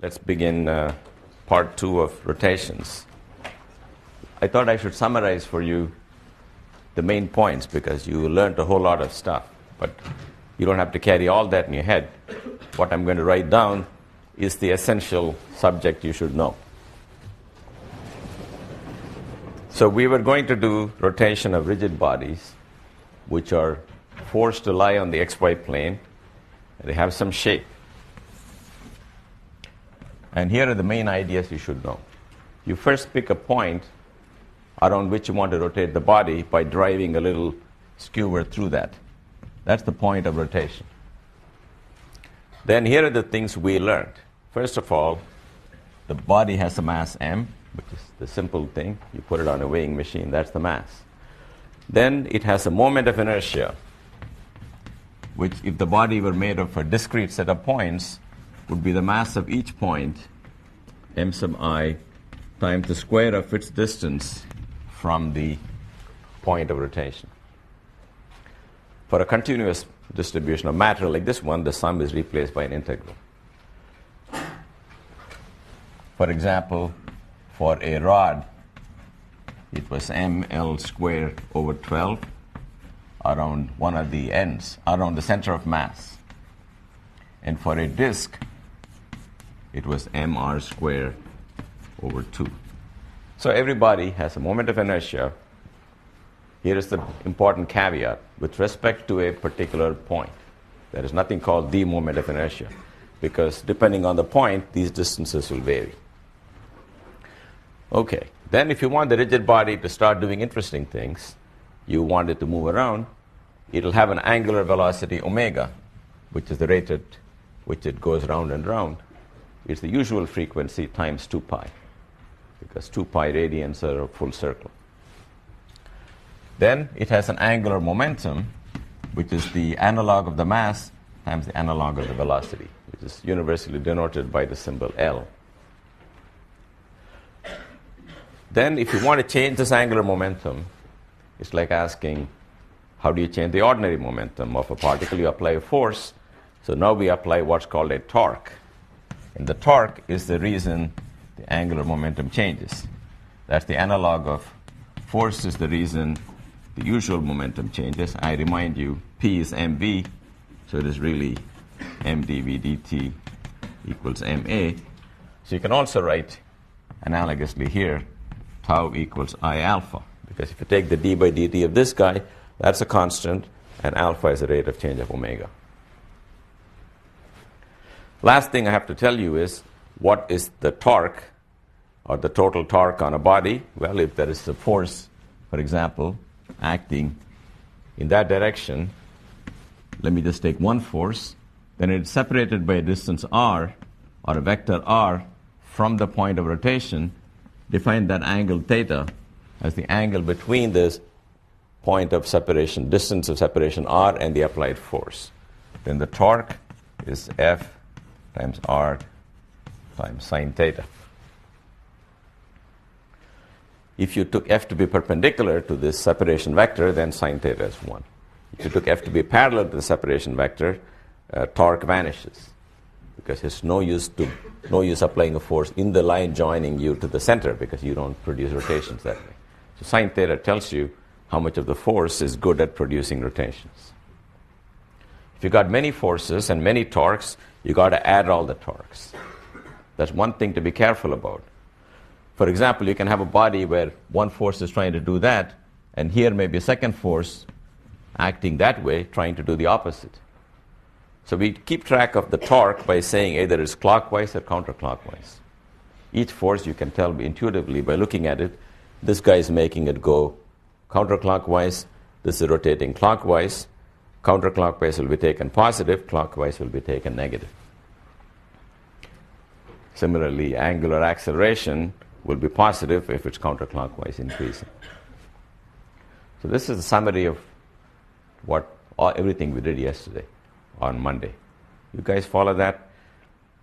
Let's begin part 2 of rotations. I thought I should summarize for you the main points because you learned a whole lot of stuff, but you don't have to carry all that in your head. What I'm going to write down is the essential subject you should know. So we were going to do rotation of rigid bodies, which are forced to lie on the xy plane. They have some shape. And here are the main ideas you should know. You first pick a point around which you want to rotate the body by driving a little skewer through that. That's the point of rotation. Then here are the things we learned. First of all, the body has a mass m, which is the simple thing. You put it on a weighing machine, that's the mass. Then it has a moment of inertia, which if the body were made of a discrete set of points, would be the mass of each point, m sub I, times the square of its distance from the point of rotation. For a continuous distribution of matter like this one, the sum is replaced by an integral. For example, for a rod, it was ml squared over 12 around one of the ends, around the center of mass. And for a disk, it was mr squared over 2. So everybody has a moment of inertia. Here is the important caveat. With respect to a particular point, there is nothing called the moment of inertia, because depending on the point, these distances will vary. Okay, then if you want the rigid body to start doing interesting things, you want it to move around, it'll have an angular velocity omega, which is the rate at which it goes round and round. It's the usual frequency times 2 pi, because 2 pi radians are a full circle. Then it has an angular momentum, which is the analog of the mass times the analog of the velocity, which is universally denoted by the symbol L. Then if you want to change this angular momentum, it's like asking, how do you change the ordinary momentum of a particle? You apply a force. So now we apply what's called a torque. And the torque is the reason the angular momentum changes. That's the analog of force is the reason the usual momentum changes. I remind you, P is mv, so it is really mdv dt equals ma. So you can also write analogously here, tau equals I alpha, because if you take the d by dt of this guy, that's a constant, and alpha is the rate of change of omega. Last thing I have to tell you is, what is the torque, or the total torque on a body? Well, if there is a force, for example, acting in that direction, let me just take one force, then it's separated by a distance r, or a vector r, from the point of rotation. Define that angle theta as the angle between this point of separation, distance of separation r, and the applied force. Then the torque is F times r times sine theta. If you took F to be perpendicular to this separation vector, then sine theta is 1. If you took F to be parallel to the separation vector, torque vanishes, because it's no use applying a force in the line joining you to the center, because you don't produce rotations that way. So sine theta tells you how much of the force is good at producing rotations. If you got many forces and many torques, you got to add all the torques. That's one thing to be careful about. For example, you can have a body where one force is trying to do that, and here may be a second force acting that way, trying to do the opposite. So we keep track of the torque by saying either it's clockwise or counterclockwise. Each force you can tell intuitively by looking at it. This guy is making it go counterclockwise. This is rotating clockwise. Counterclockwise will be taken positive. Clockwise will be taken negative. Similarly, angular acceleration will be positive if it's counterclockwise increasing. So this is a summary of everything we did yesterday on Monday. You guys follow that?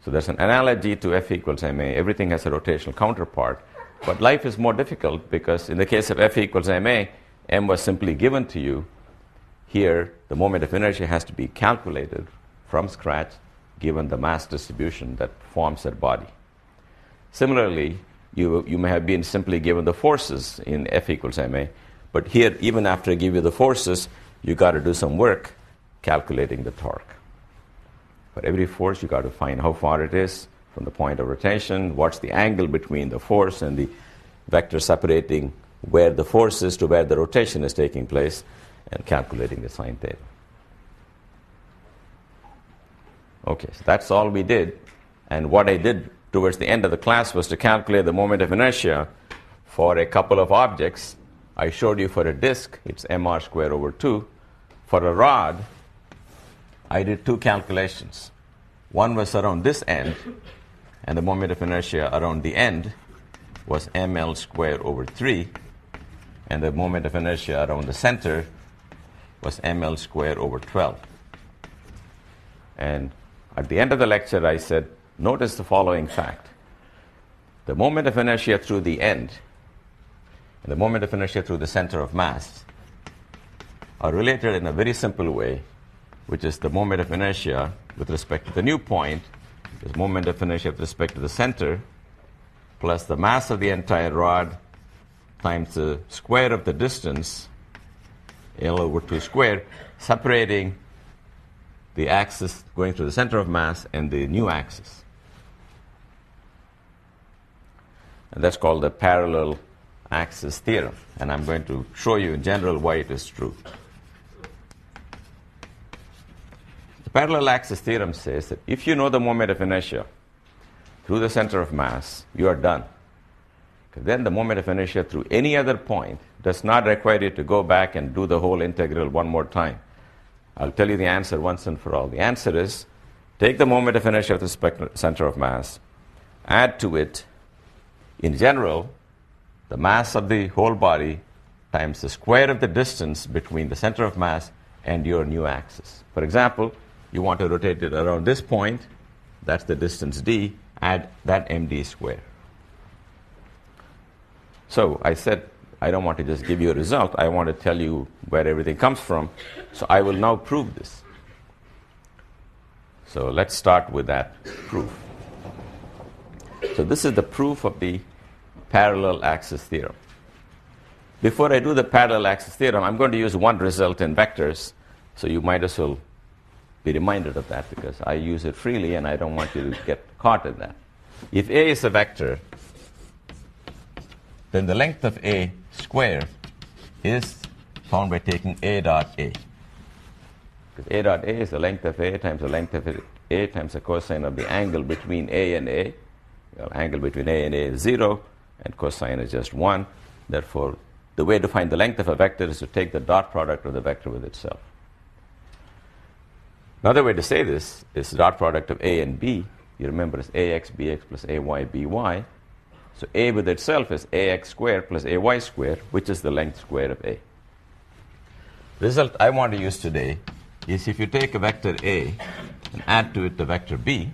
So there's an analogy to F equals ma. Everything has a rotational counterpart. But life is more difficult because in the case of F equals ma, m was simply given to you. Here, the moment of inertia has to be calculated from scratch given the mass distribution that forms that body. Similarly, you may have been simply given the forces in F equals ma, but here, even after I give you the forces, you got to do some work calculating the torque. For every force, you got to find how far it is from the point of rotation, what's the angle between the force and the vector separating where the force is to where the rotation is taking place, and calculating the sine theta. Okay, so that's all we did. And what I did towards the end of the class was to calculate the moment of inertia for a couple of objects. I showed you for a disk, it's mr squared over 2. For a rod, I did two calculations. One was around this end, and the moment of inertia around the end was ml squared over 3, and the moment of inertia around the center was ml squared over 12. And at the end of the lecture, I said, notice the following fact. The moment of inertia through the end and the moment of inertia through the center of mass are related in a very simple way, which is the moment of inertia with respect to the new point is moment of inertia with respect to the center plus the mass of the entire rod times the square of the distance, L over 2 squared, separating the axis going through the center of mass and the new axis. And that's called the parallel axis theorem. And I'm going to show you in general why it is true. The parallel axis theorem says that if you know the moment of inertia through the center of mass, you are done. Then the moment of inertia through any other point does not require you to go back and do the whole integral one more time. I'll tell you the answer once and for all. The answer is, take the moment of inertia with respect to the center of mass, add to it, in general, the mass of the whole body times the square of the distance between the center of mass and your new axis. For example, you want to rotate it around this point, that's the distance d, add that md squared. So I said, I don't want to just give you a result. I want to tell you where everything comes from. So I will now prove this. So let's start with that proof. So this is the proof of the parallel axis theorem. Before I do the parallel axis theorem, I'm going to use one result in vectors. So you might as well be reminded of that because I use it freely and I don't want you to get caught in that. If A is a vector, then the length of A squared is found by taking A dot A. Because A dot A is the length of A times the length of A times the cosine of the angle between A and A. The angle between A and A is 0, and cosine is just 1. Therefore, the way to find the length of a vector is to take the dot product of the vector with itself. Another way to say this is the dot product of A and B. You remember it's AX BX plus AY BY. So A with itself is AX squared plus AY squared, which is the length square of A. The result I want to use today is if you take a vector A and add to it the vector B,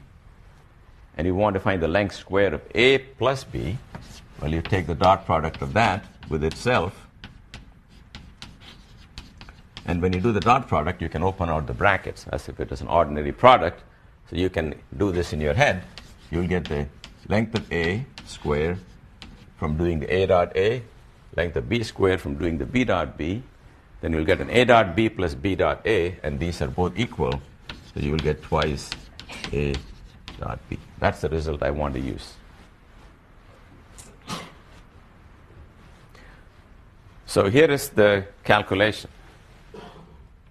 and you want to find the length square of A plus B, well, you take the dot product of that with itself. And when you do the dot product, you can open out the brackets as if it is an ordinary product. So you can do this in your head. You'll get the length of A squared from doing the A dot A, length of B squared from doing the B dot B. Then you'll get an A dot B plus B dot A, and these are both equal. So you will get twice A dot B. That's the result I want to use. So here is the calculation.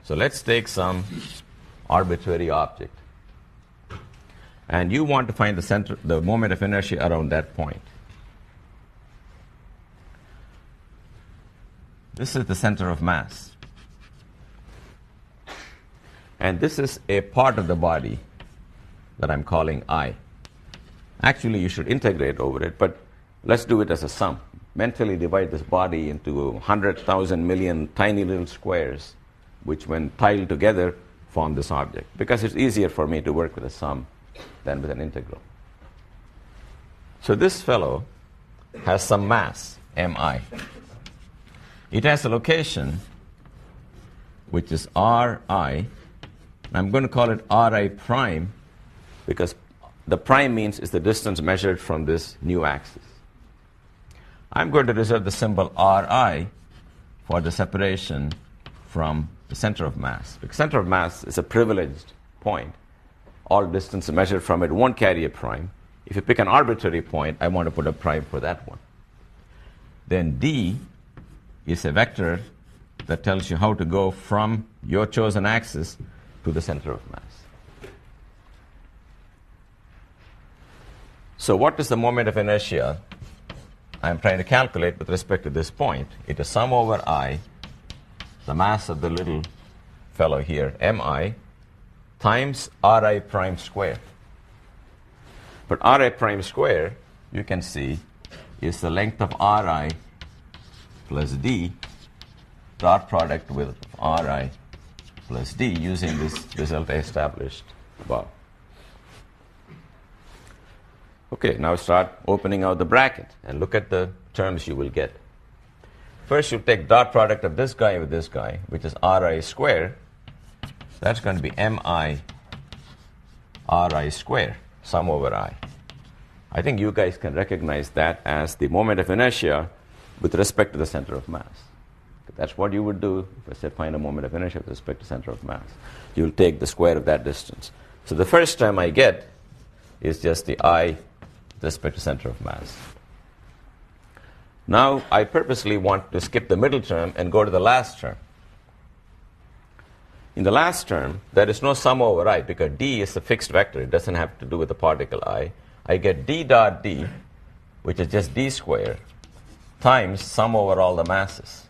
So let's take some arbitrary object. And you want to find the moment of inertia around that point. This is the center of mass. And this is a part of the body that I'm calling I. Actually, you should integrate over it, but let's do it as a sum. Mentally divide this body into 100,000 million tiny little squares, which when tiled together form this object, because it's easier for me to work with a sum than with an integral. So this fellow has some mass, mi. It has a location which is ri. I'm going to call it ri prime because the prime means is the distance measured from this new axis. I'm going to reserve the symbol Ri for the separation from the center of mass. Because center of mass is a privileged point. All distance measured from it won't carry a prime. If you pick an arbitrary point, I want to put a prime for that one. Then D is a vector that tells you how to go from your chosen axis to the center of mass. So what is the moment of inertia I'm trying to calculate with respect to this point? It is sum over I, the mass of the little fellow here, mi, times Ri prime square. But Ri prime square, you can see, is the length of Ri plus D, dot product with Ri plus D, using this result I established above. Okay, now start opening out the bracket and look at the terms you will get. First, you take dot product of this guy with this guy, which is Ri square. That's going to be mi Ri square, sum over I. I think you guys can recognize that as the moment of inertia with respect to the center of mass. That's what you would do if I said find a moment of inertia with respect to center of mass. You will take the square of that distance. So the first term I get is just the I with respect to center of mass. Now I purposely want to skip the middle term and go to the last term. In the last term, there is no sum over I because D is a fixed vector. It doesn't have to do with the particle I. I get D dot D, which is just D squared, times sum over all the masses,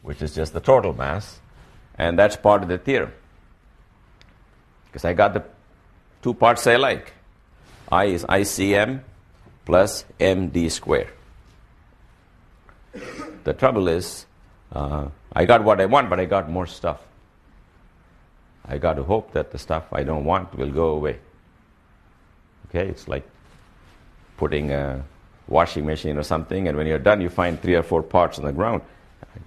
which is just the total mass, and that's part of the theorem. Because I got the two parts I like. I is ICM plus MD squared. The trouble is, I got what I want, but I got more stuff. I got to hope that the stuff I don't want will go away. Okay, it's like putting a washing machine or something, and when you're done, you find 3 or 4 parts on the ground.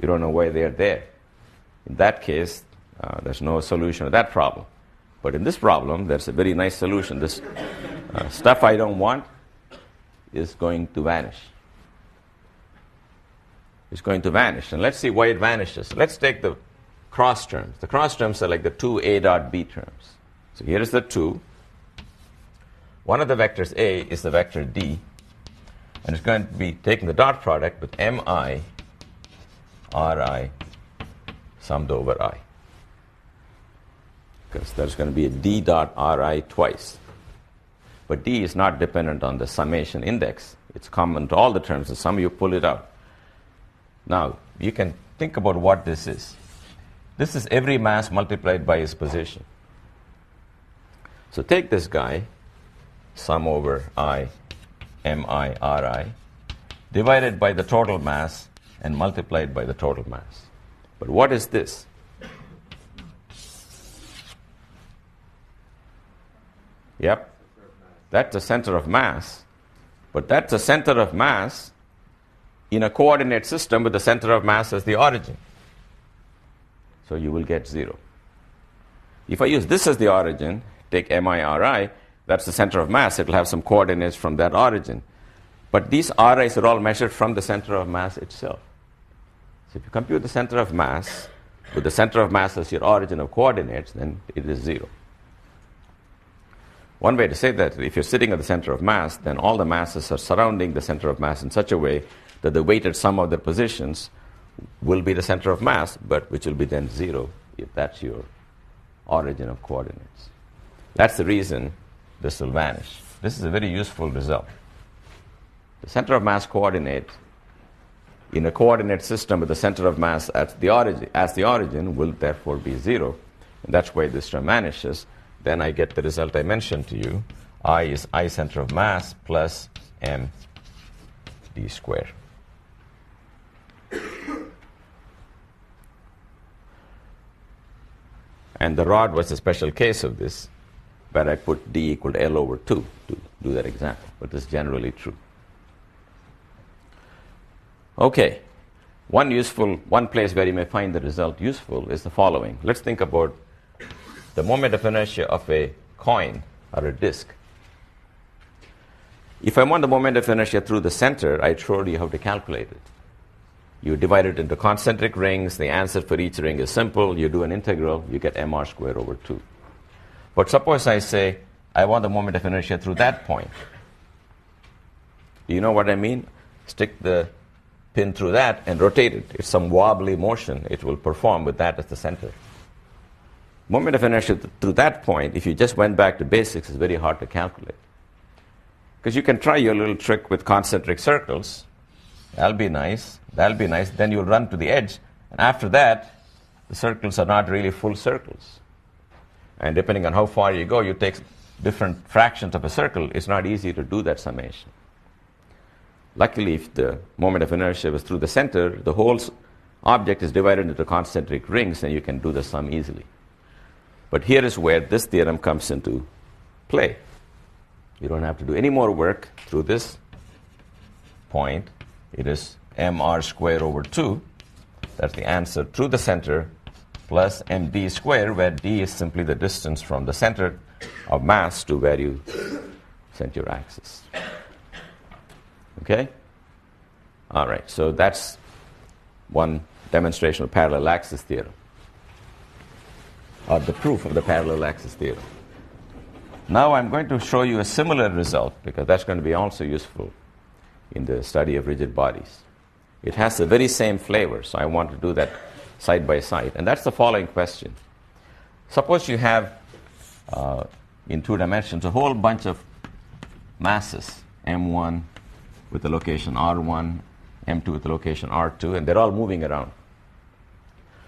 You don't know why they're there. In that case, there's no solution to that problem. But in this problem, there's a very nice solution. This stuff I don't want is going to vanish. It's going to vanish. And let's see why it vanishes. Let's take the cross terms. The cross terms are like the two A dot B terms. So here is the 2. One of the vectors A is the vector D, and it's going to be taking the dot product with mi Ri summed over I. Because there's going to be a D dot Ri twice. But D is not dependent on the summation index. It's common to all the terms. The sum, you pull it out. Now, you can think about what this is. This is every mass multiplied by its position. So take this guy, sum over I, mi Ri, divided by the total mass and multiplied by the total mass. But what is this? Yep, that's the center of mass. But that's the center of mass in a coordinate system with the center of mass as the origin. So you will get 0. If I use this as the origin, take mi Ri, that's the center of mass. It will have some coordinates from that origin. But these Ri's are all measured from the center of mass itself. So if you compute the center of mass with the center of mass as your origin of coordinates, then it is 0. One way to say that, if you're sitting at the center of mass, then all the masses are surrounding the center of mass in such a way that the weighted sum of their positions will be the center of mass, but which will be then 0 if that's your origin of coordinates. That's the reason this will vanish. This is a very useful result. The center of mass coordinate in a coordinate system with the center of mass as the origin will therefore be 0. And that's why this term vanishes. Then I get the result I mentioned to you. I is I center of mass plus m d squared. And the rod was a special case of this, where I put d equal to L over 2 to do that example. But this is generally true. Okay. One place where you may find the result useful is the following. Let's think about the moment of inertia of a coin or a disk. If I want the moment of inertia through the center, I showed you how to calculate it. You divide it into concentric rings. The answer for each ring is simple. You do an integral, you get mr squared over 2. But suppose I say, I want the moment of inertia through that point. You know what I mean? Stick the pin through that and rotate it. It's some wobbly motion. It will perform with that as the center. Moment of inertia through that point, if you just went back to basics, is very hard to calculate. Because you can try your little trick with concentric circles. That'll be nice. That'll be nice. Then you'll run to the edge. And after that, the circles are not really full circles. And depending on how far you go, you take different fractions of a circle. It's not easy to do that summation. Luckily, if the moment of inertia was through the center, the whole object is divided into concentric rings, and you can do the sum easily. But here is where this theorem comes into play. You don't have to do any more work through this point. It is mr squared over 2. That's the answer through the center, plus md squared, where d is simply the distance from the center of mass to where you sent your axis. Okay? All right, so that's one demonstration of parallel axis theorem, or the proof of the parallel axis theorem. Now I'm going to show you a similar result, because that's going to be also useful in the study of rigid bodies. It has the very same flavor, so I want to do that side by side. And that's the following question. Suppose you have, in 2 dimensions, a whole bunch of masses, m1 with the location r1, m2 with the location r2, and they're all moving around.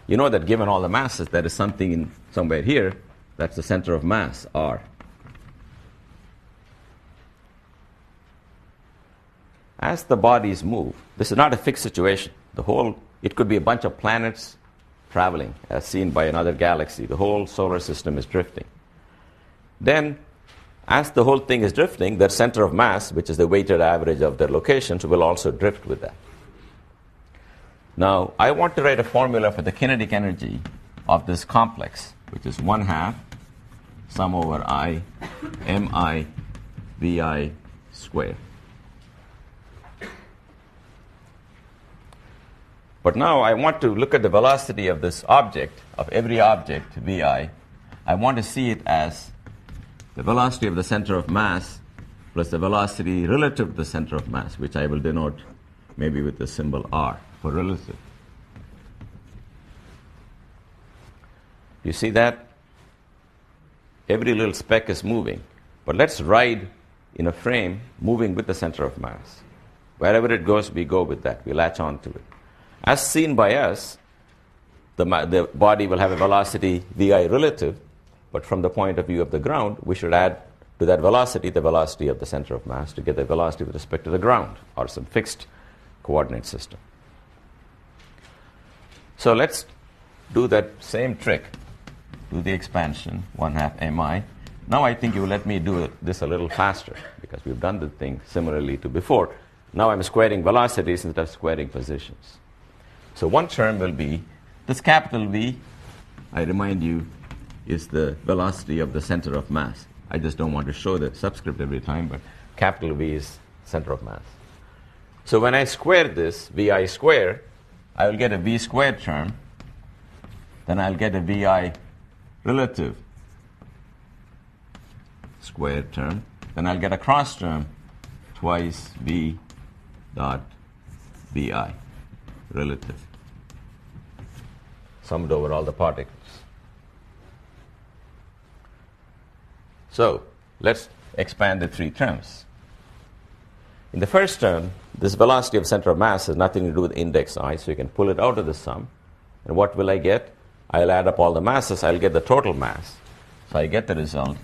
You know that given all the masses, there is something somewhere here, that's the center of mass, r. As the bodies move, this is not a fixed situation. It could be a bunch of planets traveling, as seen by another galaxy. The whole solar system is drifting. Then, as the whole thing is drifting, their center of mass, which is the weighted average of their locations, will also drift with that. Now, I want to write a formula for the kinetic energy of this complex, which is 1/2 sum over I mi vi squared. But now I want to look at the velocity of this object, of every object, vi. I want to see it as the velocity of the center of mass plus the velocity relative to the center of mass, which I will denote maybe with the symbol r for relative. You see that? Every little speck is moving. But let's ride in a frame moving with the center of mass. Wherever it goes, we go with that. We latch on to it. As seen by us, the body will have a velocity vi relative, but from the point of view of the ground, we should add to that velocity the velocity of the center of mass to get the velocity with respect to the ground, or some fixed coordinate system. So let's do that same trick. Do the expansion, 1/2 mi. Now I think you will let me do this a little faster, because we've done the thing similarly to before. Now I'm squaring velocities instead of squaring positions. So one term will be, this capital V, I remind you, is the velocity of the center of mass. I just don't want to show the subscript every time, but capital V is center of mass. So when I square this, vi squared, I will get a v squared term. Then I'll get a vi relative squared term. Then I'll get a cross term, twice v dot vi relative, summed over all the particles. So let's expand the 3 terms. In the first term, this velocity of center of mass has nothing to do with index I, so you can pull it out of the sum. And what will I get? I'll add up all the masses. I'll get the total mass. So I get the result,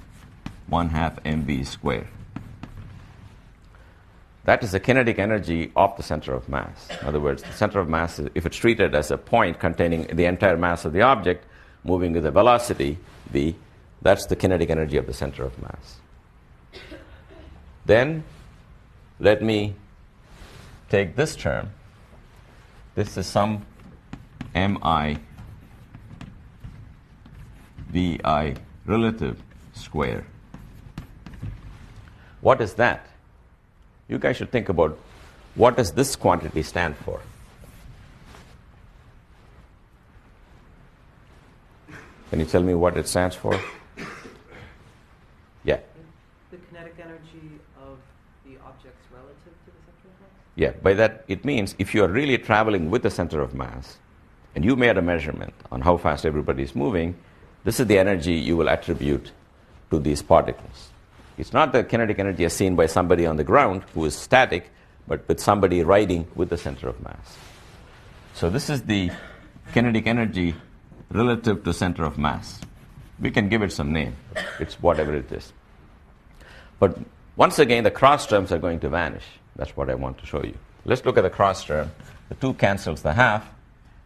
1/2 mv squared. That is the kinetic energy of the center of mass. In other words, the center of mass, if it's treated as a point containing the entire mass of the object, moving with a velocity, v, that's the kinetic energy of the center of mass. Then, let me take this term. This is some mi vi relative square. What is that? You guys should think about, what does this quantity stand for? Can you tell me what it stands for? Yeah. The kinetic energy of the objects relative to the center of mass? Yeah, by that it means if you are really traveling with the center of mass, and you made a measurement on how fast everybody is moving, this is the energy you will attribute to these particles. It's not the kinetic energy as seen by somebody on the ground who is static, but with somebody riding with the center of mass. So this is the kinetic energy relative to center of mass. We can give it some name. It's whatever it is. But once again, the cross terms are going to vanish. That's what I want to show you. Let's look at the cross term. The 2 cancels the half.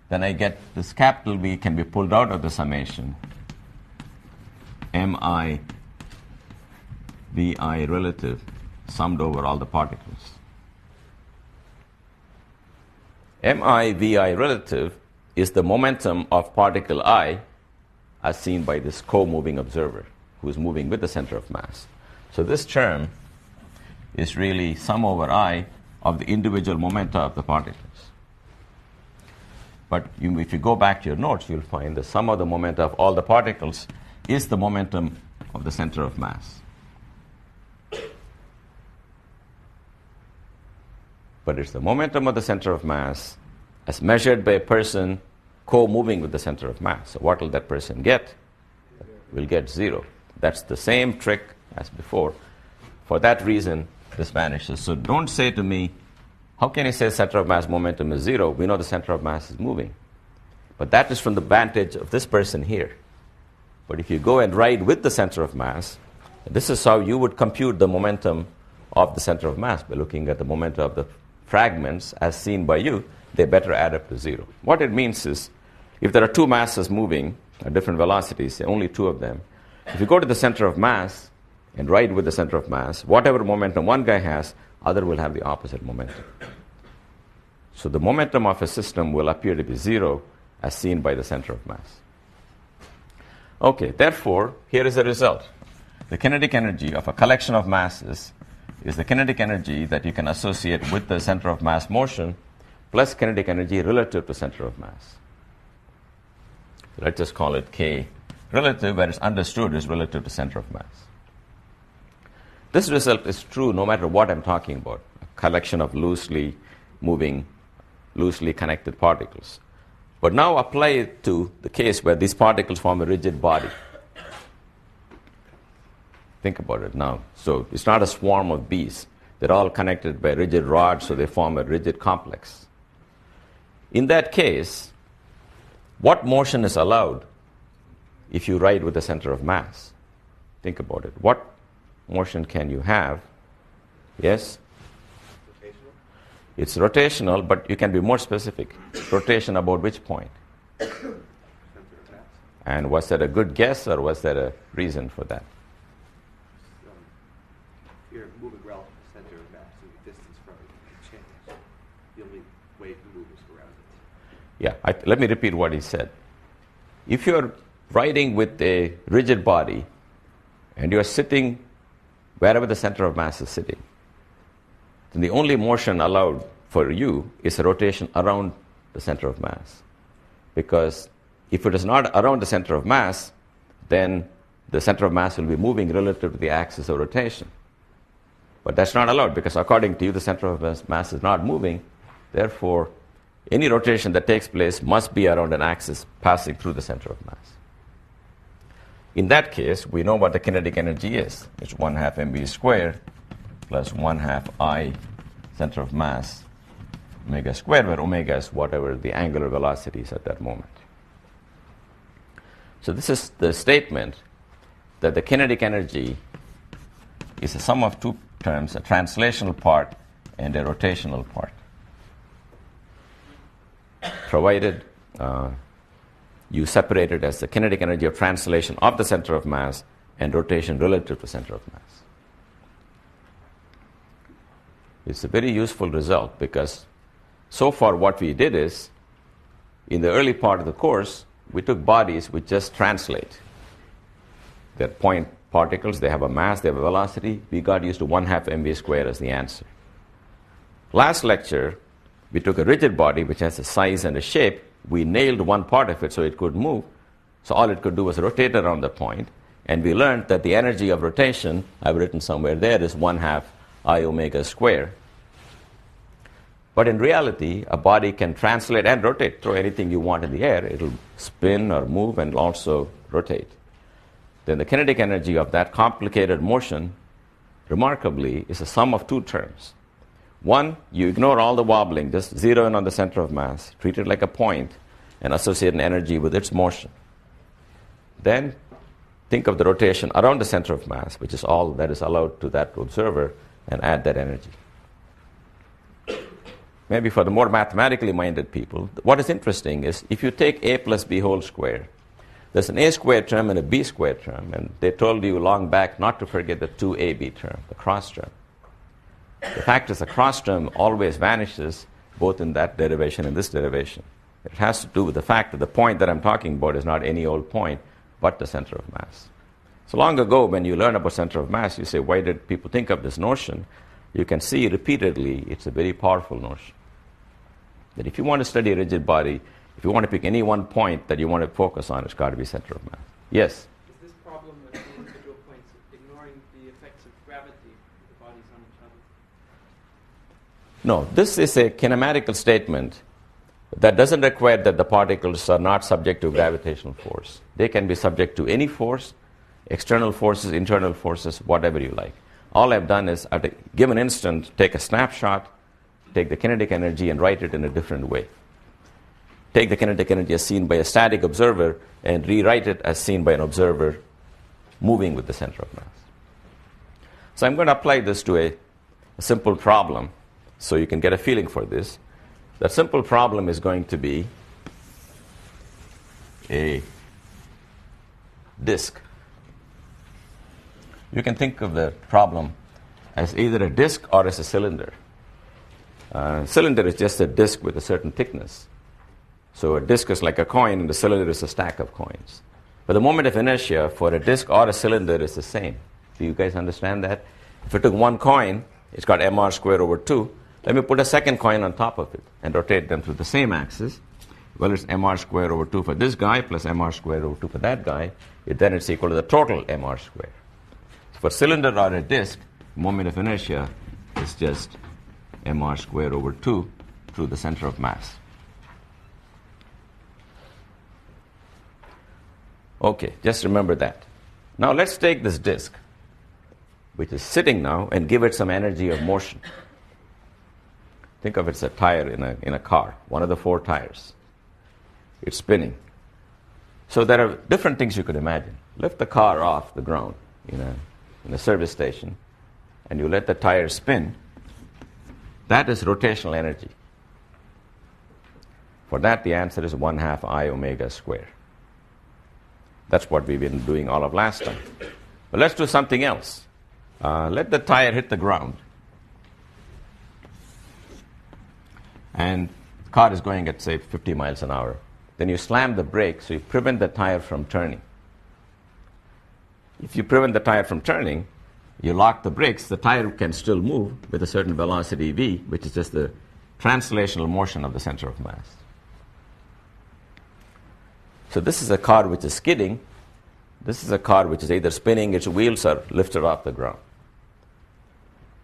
Then I get this capital V can be pulled out of the summation. Mi Vi relative summed over all the particles. Mi Vi relative is the momentum of particle I as seen by this co-moving observer who is moving with the center of mass. So this term is really sum over I of the individual momenta of the particles. But if you go back to your notes, you'll find the sum of the momenta of all the particles is the momentum of the center of mass. But it's the momentum of the center of mass as measured by a person co-moving with the center of mass. So what will that person get? Will get 0. That's the same trick as before. For that reason, this vanishes. So don't say to me, how can you say center of mass momentum is 0? We know the center of mass is moving. But that is from the vantage of this person here. But if you go and ride with the center of mass, this is how you would compute the momentum of the center of mass by looking at the momentum of the fragments as seen by you. They better add up to 0. What it means is, if there are 2 masses moving at different velocities, only 2 of them, if you go to the center of mass and ride with the center of mass, whatever momentum one guy has, other will have the opposite momentum. So the momentum of a system will appear to be 0 as seen by the center of mass. Okay, therefore, here is the result. The kinetic energy of a collection of masses is the kinetic energy that you can associate with the center of mass motion plus kinetic energy relative to center of mass. Let's just call it K relative, where it's understood is relative to center of mass. This result is true no matter what I'm talking about, a collection of loosely moving, loosely connected particles. But now apply it to the case where these particles form a rigid body. Think about it now. So it's not a swarm of bees. They're all connected by rigid rods, so they form a rigid complex. In that case, what motion is allowed if you ride with the center of mass? Think about it. What motion can you have? Yes? Rotational? It's rotational, but you can be more specific. Rotation about which point? Center of mass. And was that a good guess, or was there a reason for that? You're moving relative to the center of mass, so the distance from it can change. The only way to move is around it. Yeah, let me repeat what he said. If you're riding with a rigid body and you're sitting wherever the center of mass is sitting, then the only motion allowed for you is a rotation around the center of mass. Because if it is not around the center of mass, then the center of mass will be moving relative to the axis of rotation. But that's not allowed, because according to you, the center of mass is not moving. Therefore, any rotation that takes place must be around an axis passing through the center of mass. In that case, we know what the kinetic energy is. It's 1/2 mv squared plus 1/2 I center of mass omega squared, where omega is whatever the angular velocity is at that moment. So this is the statement that the kinetic energy is a sum of 2 terms, a translational part and a rotational part, provided you separate it as the kinetic energy of translation of the center of mass and rotation relative to center of mass. It's a very useful result, because so far what we did is, in the early part of the course, we took bodies which just translate. They're point particles. They have a mass, they have a velocity. We got used to 1/2 mv squared as the answer. Last lecture, we took a rigid body which has a size and a shape. We nailed one part of it so it could move. So all it could do was rotate around the point. And we learned that the energy of rotation, I've written somewhere there, is 1/2 I omega squared. But in reality, a body can translate and rotate. Throw anything you want in the air. It'll spin or move and also rotate. Then the kinetic energy of that complicated motion, remarkably, is a sum of two terms. One, you ignore all the wobbling, just zero in on the center of mass, treat it like a point, and associate an energy with its motion. Then think of the rotation around the center of mass, which is all that is allowed to that observer, and add that energy. Maybe for the more mathematically minded people, what is interesting is if you take a plus b whole squared, there's an a squared term and a b squared term, and they told you long back not to forget the 2ab term, the cross term. The fact is the cross term always vanishes both in that derivation and this derivation. It has to do with the fact that the point that I'm talking about is not any old point, but the center of mass. So long ago, when you learn about center of mass, you say, why did people think of this notion? You can see repeatedly it's a very powerful notion. That if you want to study a rigid body, if you want to pick any one point that you want to focus on, it's got to be center of mass. Yes? Is this problem at the individual points ignoring the effects of gravity of the bodies on each other? No, this is a kinematical statement that doesn't require that the particles are not subject to gravitational force. They can be subject to any force, external forces, internal forces, whatever you like. All I've done is at a given instant take a snapshot, take the kinetic energy and write it in a different way. Take the kinetic energy as seen by a static observer and rewrite it as seen by an observer moving with the center of mass. So I'm going to apply this to a simple problem so you can get a feeling for this. The simple problem is going to be a disk. You can think of the problem as either a disk or as a cylinder. Cylinder is just a disk with a certain thickness. So a disk is like a coin and the cylinder is a stack of coins. But the moment of inertia for a disk or a cylinder is the same. Do you guys understand that? If I took one coin, it's got mr squared over 2. Let me put a second coin on top of it and rotate them through the same axis. Well, it's mr squared over 2 for this guy plus mr squared over 2 for that guy. Then it's equal to the total mr squared. So for cylinder or a disk, moment of inertia is just mr squared over 2 through the center of mass. Okay, just remember that. Now let's take this disk, which is sitting now, and give it some energy of motion. Think of it as a tire in a car, one of the 4 tires. It's spinning. So there are different things you could imagine. Lift the car off the ground in a service station, and you let the tire spin. That is rotational energy. For that, the answer is 1/2 I omega squared. That's what we've been doing all of last time. But let's do something else. Let the tire hit the ground. And the car is going at, say, 50 miles an hour. Then you slam the brake, so you prevent the tire from turning. If you prevent the tire from turning, you lock the brakes, the tire can still move with a certain velocity v, which is just the translational motion of the center of mass. So this is a car which is skidding. This is a car which is either spinning, its wheels are lifted off the ground.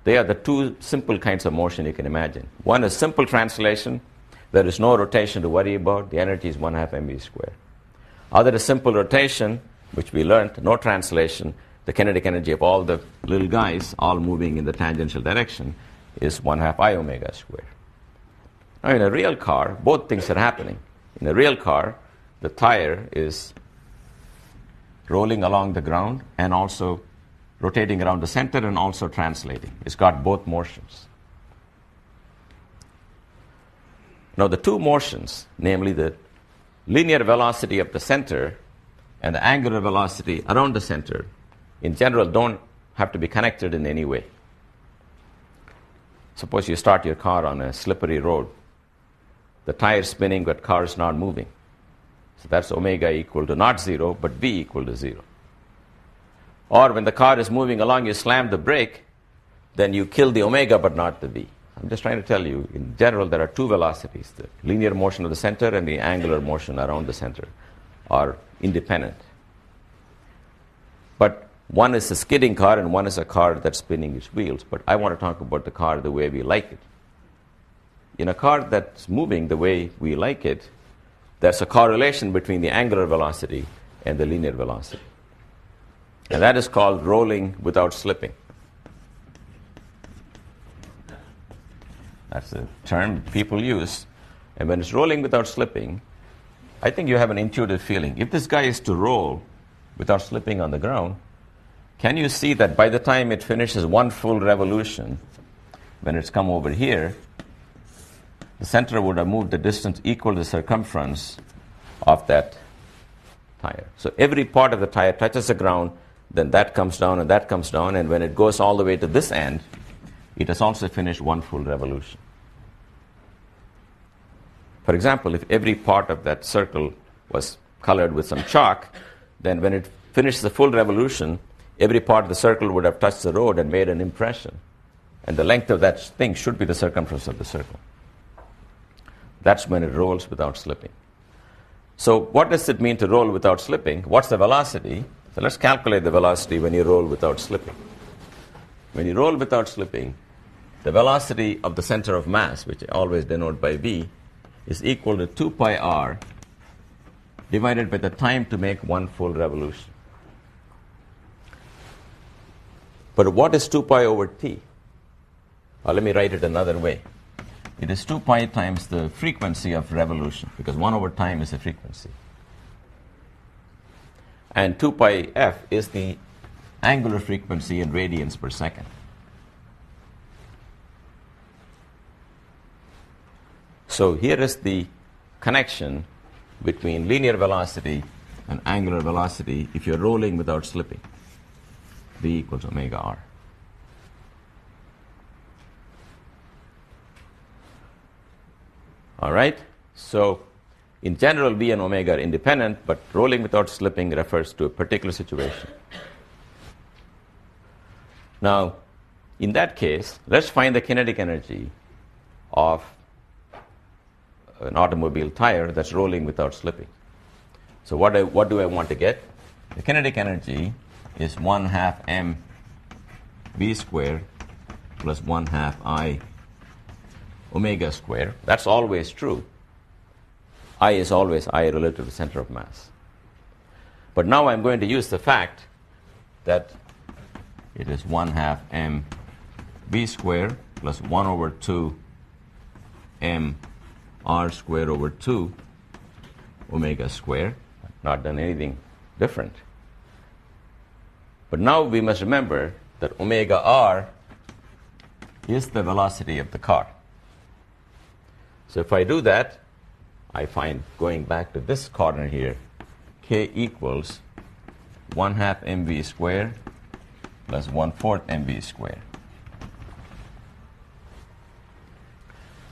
They are the two simple kinds of motion you can imagine. One is simple translation. There is no rotation to worry about. The energy is 1/2 mv squared. Other is simple rotation, which we learned, no translation. The kinetic energy of all the little guys, all moving in the tangential direction, is 1/2 I omega squared. Now in a real car, both things are happening. In a real car, the tire is rolling along the ground and also rotating around the center and also translating. It's got both motions. Now the two motions, namely the linear velocity of the center and the angular velocity around the center, in general don't have to be connected in any way. Suppose you start your car on a slippery road. The tire is spinning but car is not moving. So that's omega equal to not 0, but v equal to 0. Or when the car is moving along, you slam the brake, then you kill the omega but not the v. I'm just trying to tell you, in general, there are two velocities. The linear motion of the center and the angular motion around the center are independent. But one is a skidding car and one is a car that's spinning its wheels. But I want to talk about the car the way we like it. In a car that's moving the way we like it, there's a correlation between the angular velocity and the linear velocity. And that is called rolling without slipping. That's a term people use. And when it's rolling without slipping, I think you have an intuitive feeling. If this guy is to roll without slipping on the ground, can you see that by the time it finishes one full revolution, when it's come over here, the center would have moved the distance equal to the circumference of that tire. So every part of the tire touches the ground, then that comes down, and when it goes all the way to this end, it has also finished one full revolution. For example, if every part of that circle was colored with some chalk, then when it finishes the full revolution, every part of the circle would have touched the road and made an impression. And the length of that thing should be the circumference of the circle. That's when it rolls without slipping. So what does it mean to roll without slipping? What's the velocity? So let's calculate the velocity when you roll without slipping. When you roll without slipping, the velocity of the center of mass, which I always denote by v, is equal to 2 pi r divided by the time to make one full revolution. But what is 2 pi over t? Let me write it another way. It is 2 pi times the frequency of revolution, because 1 over time is a frequency. And 2 pi f is the angular frequency in radians per second. So here is the connection between linear velocity and angular velocity if you're rolling without slipping. V equals omega r. All right? So in general, v and omega are independent, but rolling without slipping refers to a particular situation. Now, in that case, let's find the kinetic energy of an automobile tire that's rolling without slipping. So what do I want to get? The kinetic energy is 1/2 m v squared plus 1/2 I omega squared. That's always true. I is always I relative to the center of mass. But now I'm going to use the fact that it is 1/2 m v squared plus 1 over 2 m r squared over 2 omega squared. I've not done anything different. But now we must remember that omega r is the velocity of the car. So if I do that, I find, going back to this corner here, k equals 1/2 mv squared plus 1/4 mv squared.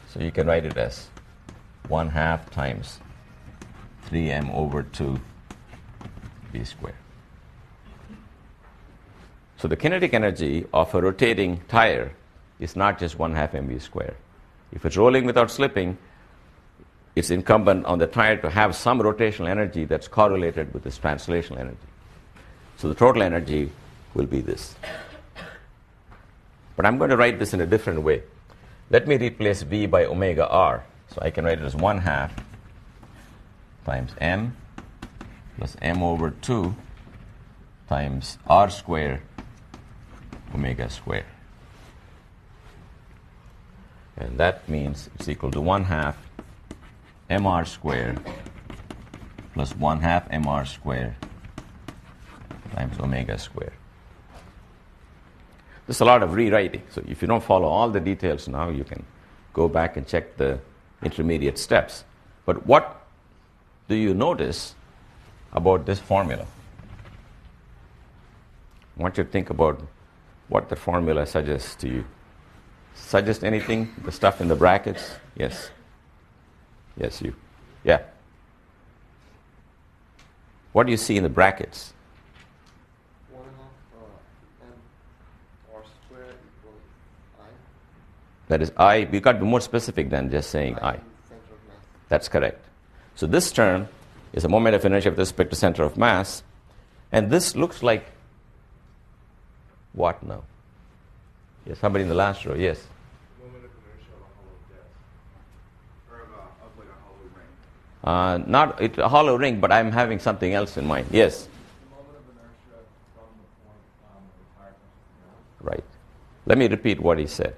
So you can write it as 1/2 times 3m over 2 v squared. So the kinetic energy of a rotating tire is not just 1/2 mv squared. If it's rolling without slipping, it's incumbent on the tire to have some rotational energy that's correlated with this translational energy. So the total energy will be this. But I'm going to write this in a different way. Let me replace v by omega r. So I can write it as 1/2 times m plus m over 2 times r squared omega squared. And that means it's equal to 1/2 mr squared plus 1/2 mr squared times omega squared. There's a lot of rewriting. So if you don't follow all the details now, you can go back and check the intermediate steps. But what do you notice about this formula? I want you to think about what the formula suggests to you. Suggest anything? The stuff in the brackets? Yes. Yes, you. Yeah. What do you see in the brackets? 1/2 That is I. We got to be more specific than just saying I. That's correct. So this term is a moment of inertia with respect to center of mass. And this looks like what now? Yes, somebody in the last row. Yes. Moment of inertia of a hollow disk. Or of like a hollow ring. Not a hollow ring, but I'm having something else in mind. Yes. The moment of inertia from the point of the tire touches the ground. Right. Let me repeat what he said.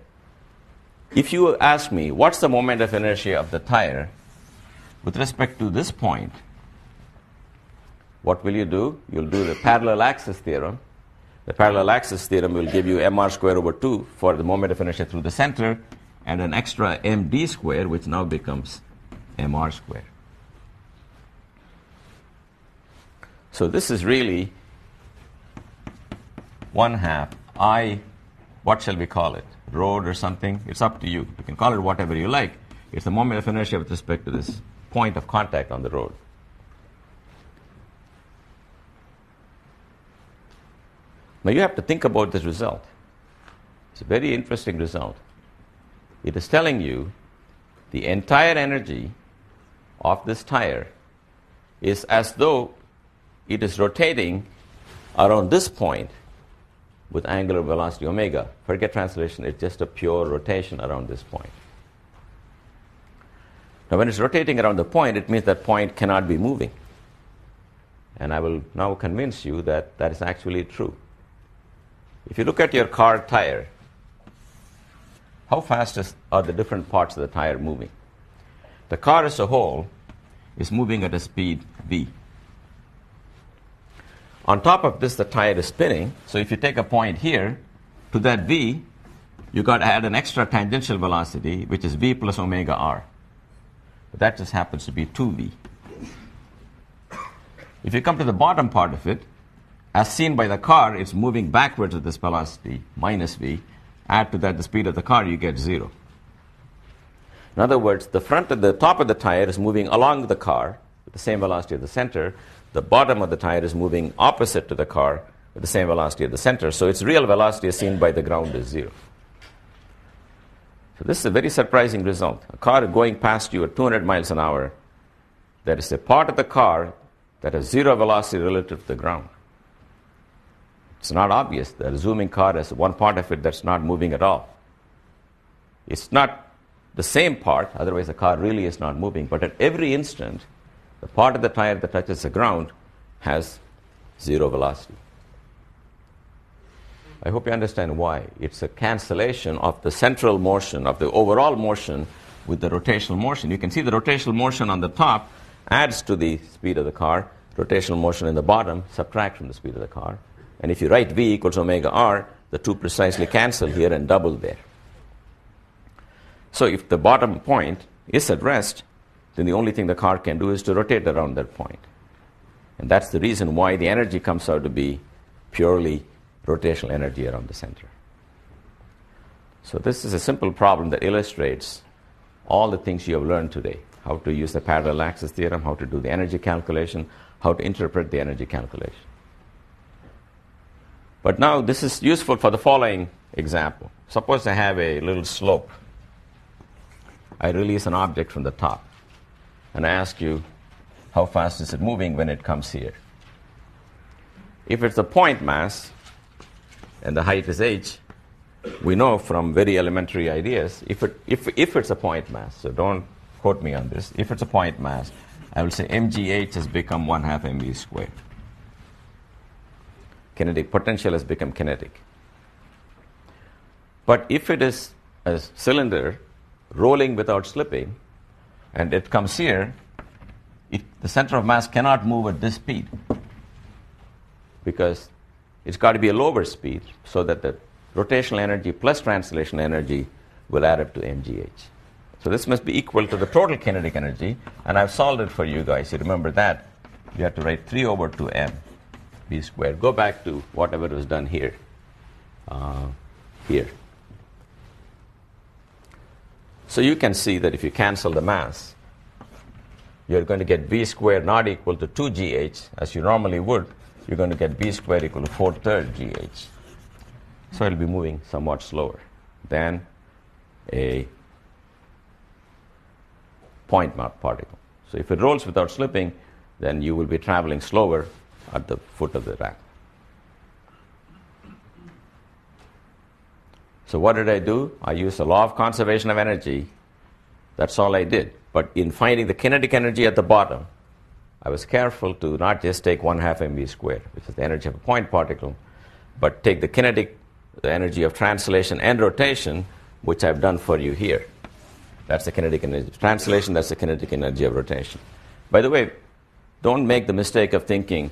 If you ask me, what's the moment of inertia of the tire with respect to this point, what will you do? You'll do the parallel axis theorem. The parallel axis theorem will give you mr square over 2 for the moment of inertia through the center, and an extra md square, which now becomes mr square. So this is really 1/2 I, what shall we call it? Road or something? It's up to you. You can call it whatever you like. It's the moment of inertia with respect to this point of contact on the road. Now you have to think about this result. It's a very interesting result. It is telling you the entire energy of this tire is as though it is rotating around this point with angular velocity omega. Forget translation, it's just a pure rotation around this point. Now when it's rotating around the point, it means that point cannot be moving. And I will now convince you that that is actually true. If you look at your car tire, how fast are the different parts of the tire moving? The car as a whole is moving at a speed v. On top of this, the tire is spinning. So if you take a point here, to that v, you got to add an extra tangential velocity, which is v plus omega r. But that just happens to be 2v. If you come to the bottom part of it, as seen by the car, it's moving backwards at this velocity, minus v. Add to that the speed of the car, you get 0. In other words, the top of the tire is moving along the car with the same velocity at the center. The bottom of the tire is moving opposite to the car with the same velocity at the center. So its real velocity as seen by the ground is 0. So this is a very surprising result. A car going past you at 200 miles an hour, there is a part of the car that has 0 velocity relative to the ground. It's not obvious. The zooming car has one part of it that's not moving at all. It's not the same part, otherwise the car really is not moving. But at every instant, the part of the tire that touches the ground has 0 velocity. I hope you understand why. It's a cancellation of the central motion, of the overall motion with the rotational motion. You can see the rotational motion on the top adds to the speed of the car. Rotational motion in the bottom subtracts from the speed of the car. And if you write v equals omega r, the two precisely cancel here and double there. So if the bottom point is at rest, then the only thing the car can do is to rotate around that point. And that's the reason why the energy comes out to be purely rotational energy around the center. So this is a simple problem that illustrates all the things you have learned today. How to use the parallel axis theorem, how to do the energy calculation, how to interpret the energy calculation. But now this is useful for the following example. Suppose I have a little slope. I release an object from the top. And I ask you, how fast is it moving when it comes here? If it's a point mass, and the height is h, we know from very elementary ideas, if it's a point mass, so don't quote me on this, if it's a point mass, I will say mgh has become 1/2 mv squared. Kinetic potential has become kinetic. But if it is a cylinder rolling without slipping, and it comes here, the center of mass cannot move at this speed because it's got to be a lower speed so that the rotational energy plus translation energy will add up to mgh. So this must be equal to the total kinetic energy, and I've solved it for you guys. You remember that. You have to write 3 over 2m v squared. Go back to whatever was done here. Here. So you can see that if you cancel the mass, you're going to get v squared not equal to 2gh, as you normally would. You're going to get v squared equal to 4/3 gh. So it'll be moving somewhat slower than a point particle. So if it rolls without slipping, then you will be traveling slower at the foot of the ramp. So what did I do? I used the law of conservation of energy. That's all I did. But in finding the kinetic energy at the bottom, I was careful to not just take 1/2 mv squared, which is the energy of a point particle, but take the kinetic energy of translation and rotation, which I've done for you here. That's the kinetic energy of translation, that's the kinetic energy of rotation. By the way, don't make the mistake of thinking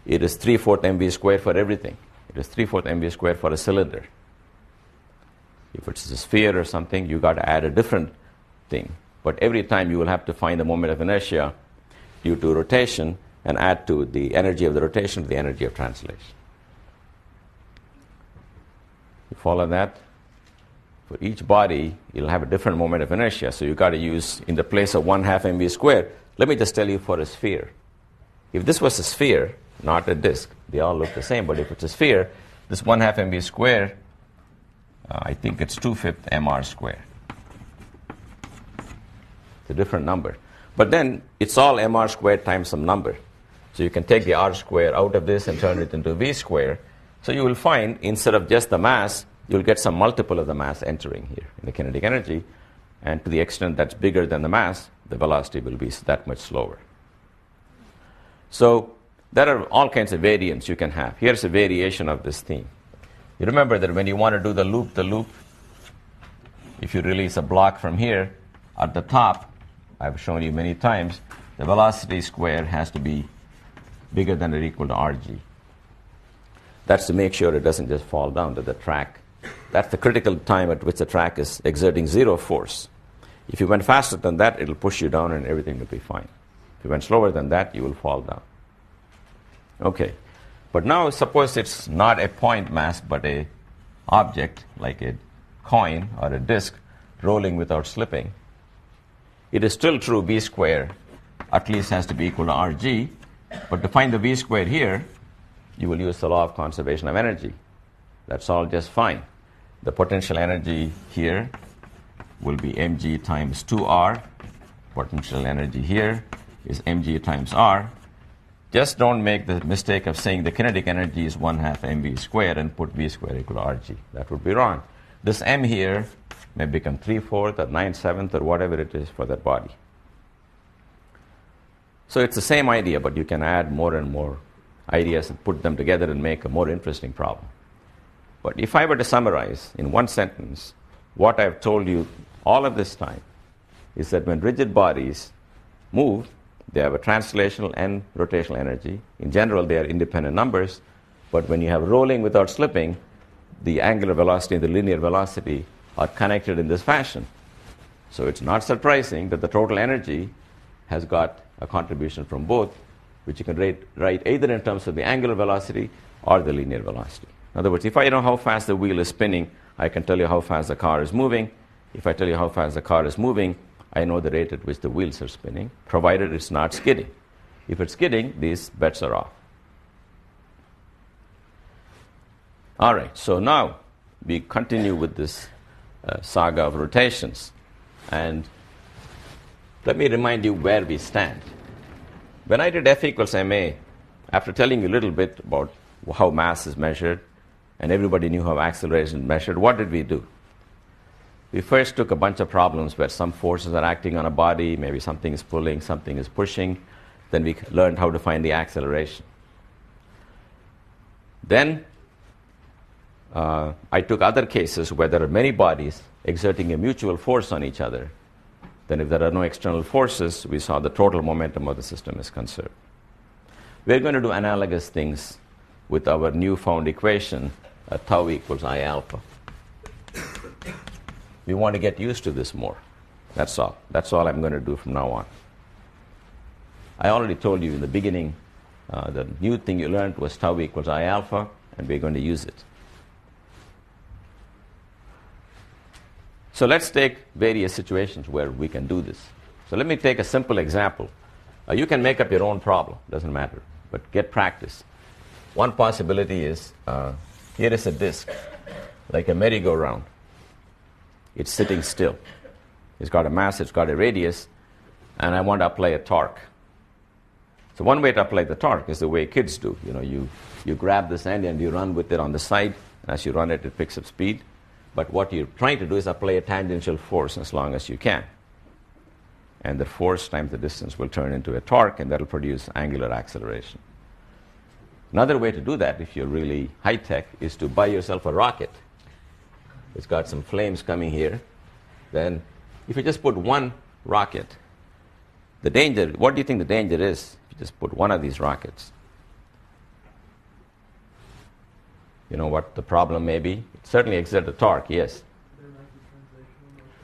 it is 3/4 mv squared for everything. It is 3/4 mv squared for a cylinder. If it's a sphere or something, you got to add a different thing. But every time you will have to find the moment of inertia due to rotation and add to the energy of the rotation the energy of translation. You follow that? For each body, you'll have a different moment of inertia. So you got to use, in the place of 1/2 mv squared, let me just tell you for a sphere. If this was a sphere, not a disk, they all look the same. But if it's a sphere, this 1/2 mv squared, I think it's 2/5 mr squared. It's a different number. But then it's all mr squared times some number. So you can take the r square out of this and turn it into v square. So you will find, instead of just the mass, you'll get some multiple of the mass entering here in the kinetic energy. And to the extent that's bigger than the mass, the velocity will be that much slower. So there are all kinds of variants you can have. Here's a variation of this theme. You remember that when you want to do the loop, if you release a block from here, at the top, I've shown you many times, the velocity square has to be bigger than or equal to rg. That's to make sure it doesn't just fall down to the track. That's the critical time at which the track is exerting zero force. If you went faster than that, it'll push you down and everything will be fine. If you went slower than that, you will fall down. Okay. But now suppose it's not a point mass, but a object like a coin or a disk rolling without slipping. It is still true v square at least has to be equal to rg. But to find the v squared here, you will use the law of conservation of energy. That's all just fine. The potential energy here will be mg times 2r. Potential energy here is mg times r. Just don't make the mistake of saying the kinetic energy is 1/2 mv squared and put v squared equal to rg. That would be wrong. This m here may become 3/4 or 9/7 or whatever it is for that body. So it's the same idea, but you can add more and more ideas and put them together and make a more interesting problem. But if I were to summarize in one sentence, what I've told you all of this time is that when rigid bodies move, they have a translational and rotational energy. In general, they are independent numbers, but when you have rolling without slipping, the angular velocity and the linear velocity are connected in this fashion. So it's not surprising that the total energy has got a contribution from both, which you can write either in terms of the angular velocity or the linear velocity. In other words, if I know how fast the wheel is spinning, I can tell you how fast the car is moving. If I tell you how fast the car is moving, I know the rate at which the wheels are spinning, provided it's not skidding. If it's skidding, these bets are off. All right, so now we continue with this saga of rotations. And let me remind you where we stand. When I did F equals ma, after telling you a little bit about how mass is measured, and everybody knew how acceleration is measured, what did we do? We first took a bunch of problems where some forces are acting on a body, maybe something is pulling, something is pushing. Then we learned how to find the acceleration. Then I took other cases where there are many bodies exerting a mutual force on each other. Then if there are no external forces, we saw the total momentum of the system is conserved. We're going to do analogous things with our newfound equation, tau equals I alpha. We want to get used to this more. That's all. That's all I'm going to do from now on. I already told you in the beginning, the new thing you learned was tau equals I alpha, and we're going to use it. So let's take various situations where we can do this. So let me take a simple example. You can make up your own problem, doesn't matter, but get practice. One possibility is, here is a disk, like a merry-go-round. It's sitting still. It's got a mass, it's got a radius, and I want to apply a torque. So one way to apply the torque is the way kids do. You grab this end and you run with it on the side. As you run it, it picks up speed. But what you're trying to do is apply a tangential force as long as you can. And the force times the distance will turn into a torque, and that will produce angular acceleration. Another way to do that, if you're really high-tech, is to buy yourself a rocket. It's got some flames coming here. Then if you just put one rocket, what do you think the danger is if you just put one of these rockets? You know what the problem may be? It certainly exerts a torque, yes.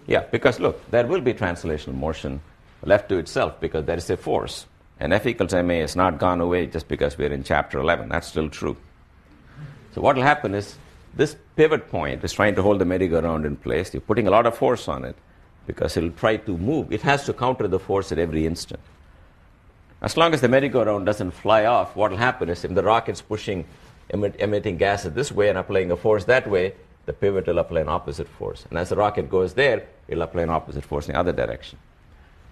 Yeah, because look, there will be translational motion left to itself because there is a force. And F equals ma has not gone away just because we're in chapter 11. That's still true. So what will happen is this pivot point is trying to hold the merry-go-round in place. You're putting a lot of force on it because it'll try to move. It has to counter the force at every instant. As long as the merry-go-round doesn't fly off, what will happen is if the rocket's emitting gases this way and applying a force that way, the pivot will apply an opposite force. And as the rocket goes there, it'll apply an opposite force in the other direction.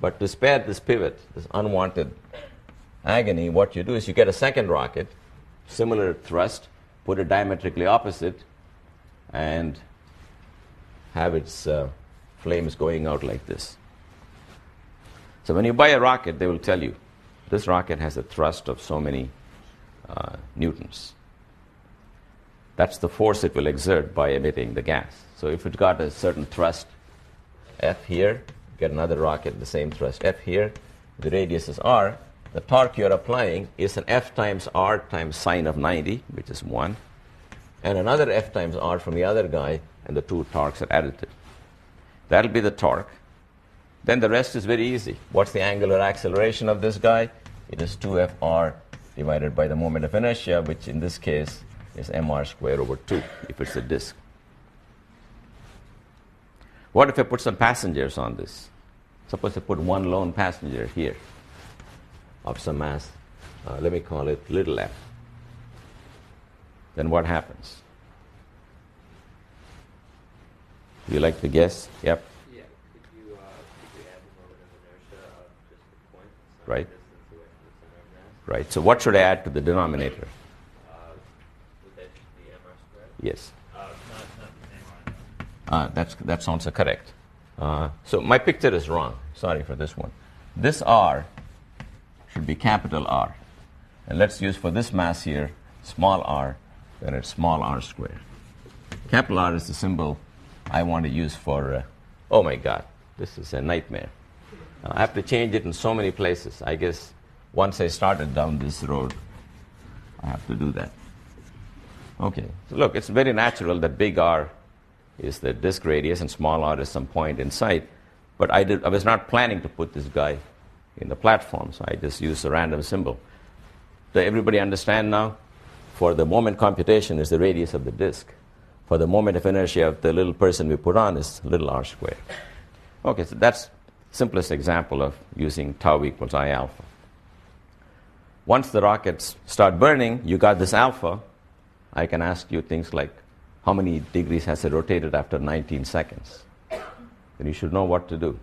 But to spare this pivot, this unwanted agony, what you do is you get a second rocket, similar thrust, put it diametrically opposite, and have its flames going out like this. So when you buy a rocket, they will tell you, this rocket has a thrust of so many newtons. That's the force it will exert by emitting the gas. So if it's got a certain thrust, F here, get another rocket, the same thrust, F here, the radius is R, the torque you're applying is an F times R times sine of 90, which is 1, and another F times R from the other guy, and the two torques are additive. That'll be the torque. Then the rest is very easy. What's the angular acceleration of this guy? It is 2Fr divided by the moment of inertia, which in this case is mr squared over 2, if it's a disk. What if I put some passengers on this? Suppose I put one lone passenger here of some mass. Let me call it little f. Then what happens? Do you like to guess? Yep. Yeah. Could you add the moment of inertia of just the point? Right. Distance away from the center of mass? Right. So what should I add to the denominator? Would that just be mr squared? Yes. Not the same That sounds correct. So my picture is wrong. Sorry for this one. This R should be capital R. And let's use for this mass here, small r, then it's small r squared. Capital R is the symbol I want to use for, oh my God, this is a nightmare. I have to change it in so many places. I guess once I started down this road, I have to do that. Okay, so look, it's very natural that big R is the disk radius and small r is some point inside. But I was not planning to put this guy in the platform, so I just used a random symbol. Does everybody understand now? For the moment computation is the radius of the disk. For the moment of inertia of the little person we put on is little r squared. Okay, so that's the simplest example of using tau equals I alpha. Once the rockets start burning, you got this alpha. I can ask you things like, how many degrees has it rotated after 19 seconds? Then you should know what to do.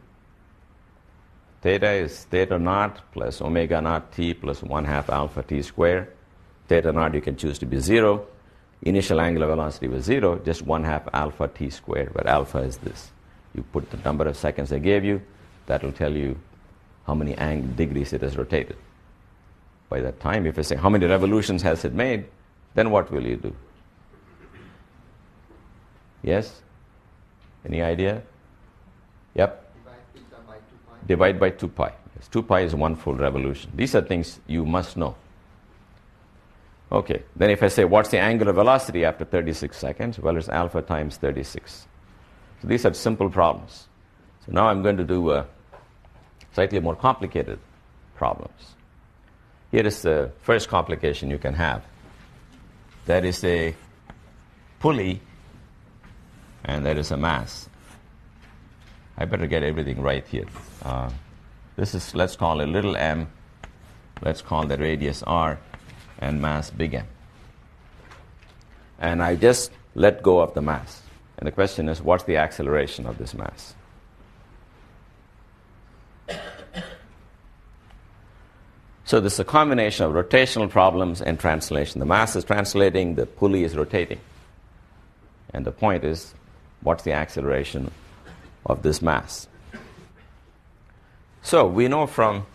Theta is theta naught plus omega naught t plus 1/2 alpha t squared. Theta naught you can choose to be 0. Initial angular velocity was 0, just 1/2 alpha t squared, where alpha is this. You put the number of seconds I gave you, that will tell you how many degrees it has rotated. By that time, if I say how many revolutions has it made, then what will you do? Yes? Any idea? Yep. Divide by 2 pi. Yes, 2 pi is 1 full revolution. These are things you must know. Okay, then if I say what's the angular velocity after 36 seconds? Well, it's alpha times 36. So these are simple problems. So now I'm going to do slightly more complicated problems. Here is the first complication you can have. There is a pulley and there is a mass. I better get everything right here. This is, let's call it little m, let's call the radius r, and mass big M. And I just let go of the mass. And the question is, what's the acceleration of this mass? So this is a combination of rotational problems and translation. The mass is translating, the pulley is rotating. And the point is, what's the acceleration of this mass? So we know from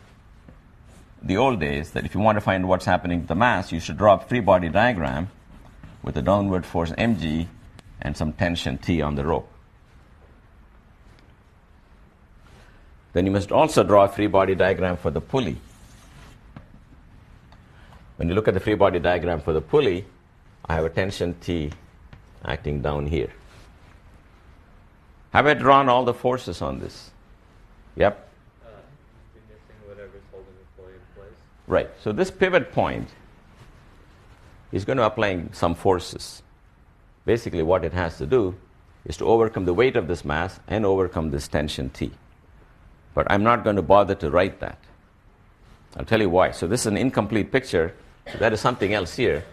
the old days that if you want to find what's happening to the mass, you should draw a free body diagram with a downward force mg and some tension T on the rope. Then you must also draw a free body diagram for the pulley. When you look at the free body diagram for the pulley, I have a tension T acting down here. Have I drawn all the forces on this? Yep. You're missing whatever's holding the pulley in place. Right. So this pivot point is going to apply some forces. Basically what it has to do is to overcome the weight of this mass and overcome this tension T. But I'm not going to bother to write that. I'll tell you why. So this is an incomplete picture. So that is something else here.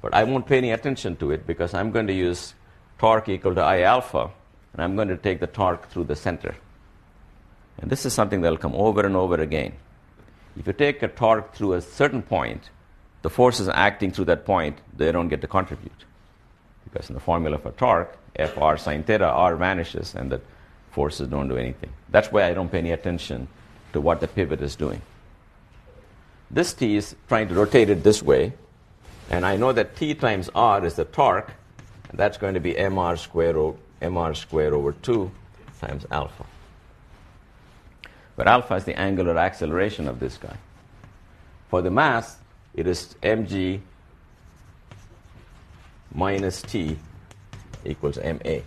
But I won't pay any attention to it because I'm going to use torque equal to I alpha, and I'm going to take the torque through the center. And this is something that will come over and over again. If you take a torque through a certain point, the forces acting through that point, they don't get to contribute. Because in the formula for torque, Fr sine theta, R vanishes and the forces don't do anything. That's why I don't pay any attention to what the pivot is doing. This T is trying to rotate it this way, and I know that T times R is the torque, and that's going to be mr squared over 2 times alpha. But alpha is the angular acceleration of this guy. For the mass, it is mg minus T equals ma.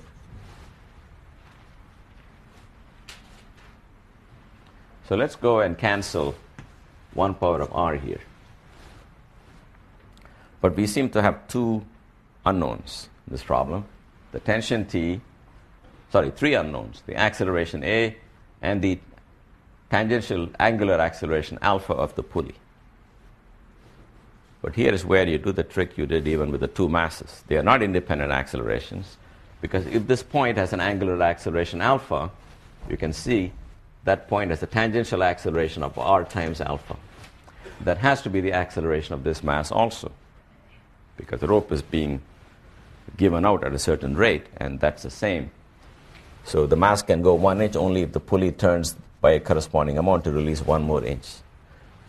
So let's go and cancel 1 power of r here. But we seem to have two unknowns in this problem. The tension T, three unknowns. The acceleration A and the tangential angular acceleration alpha of the pulley. But here is where you do the trick you did even with the two masses. They are not independent accelerations, because if this point has an angular acceleration alpha, you can see that point has a tangential acceleration of r times alpha. That has to be the acceleration of this mass also, because the rope is being given out at a certain rate, and that's the same. So the mass can go 1 inch only if the pulley turns by a corresponding amount to release 1 more inch.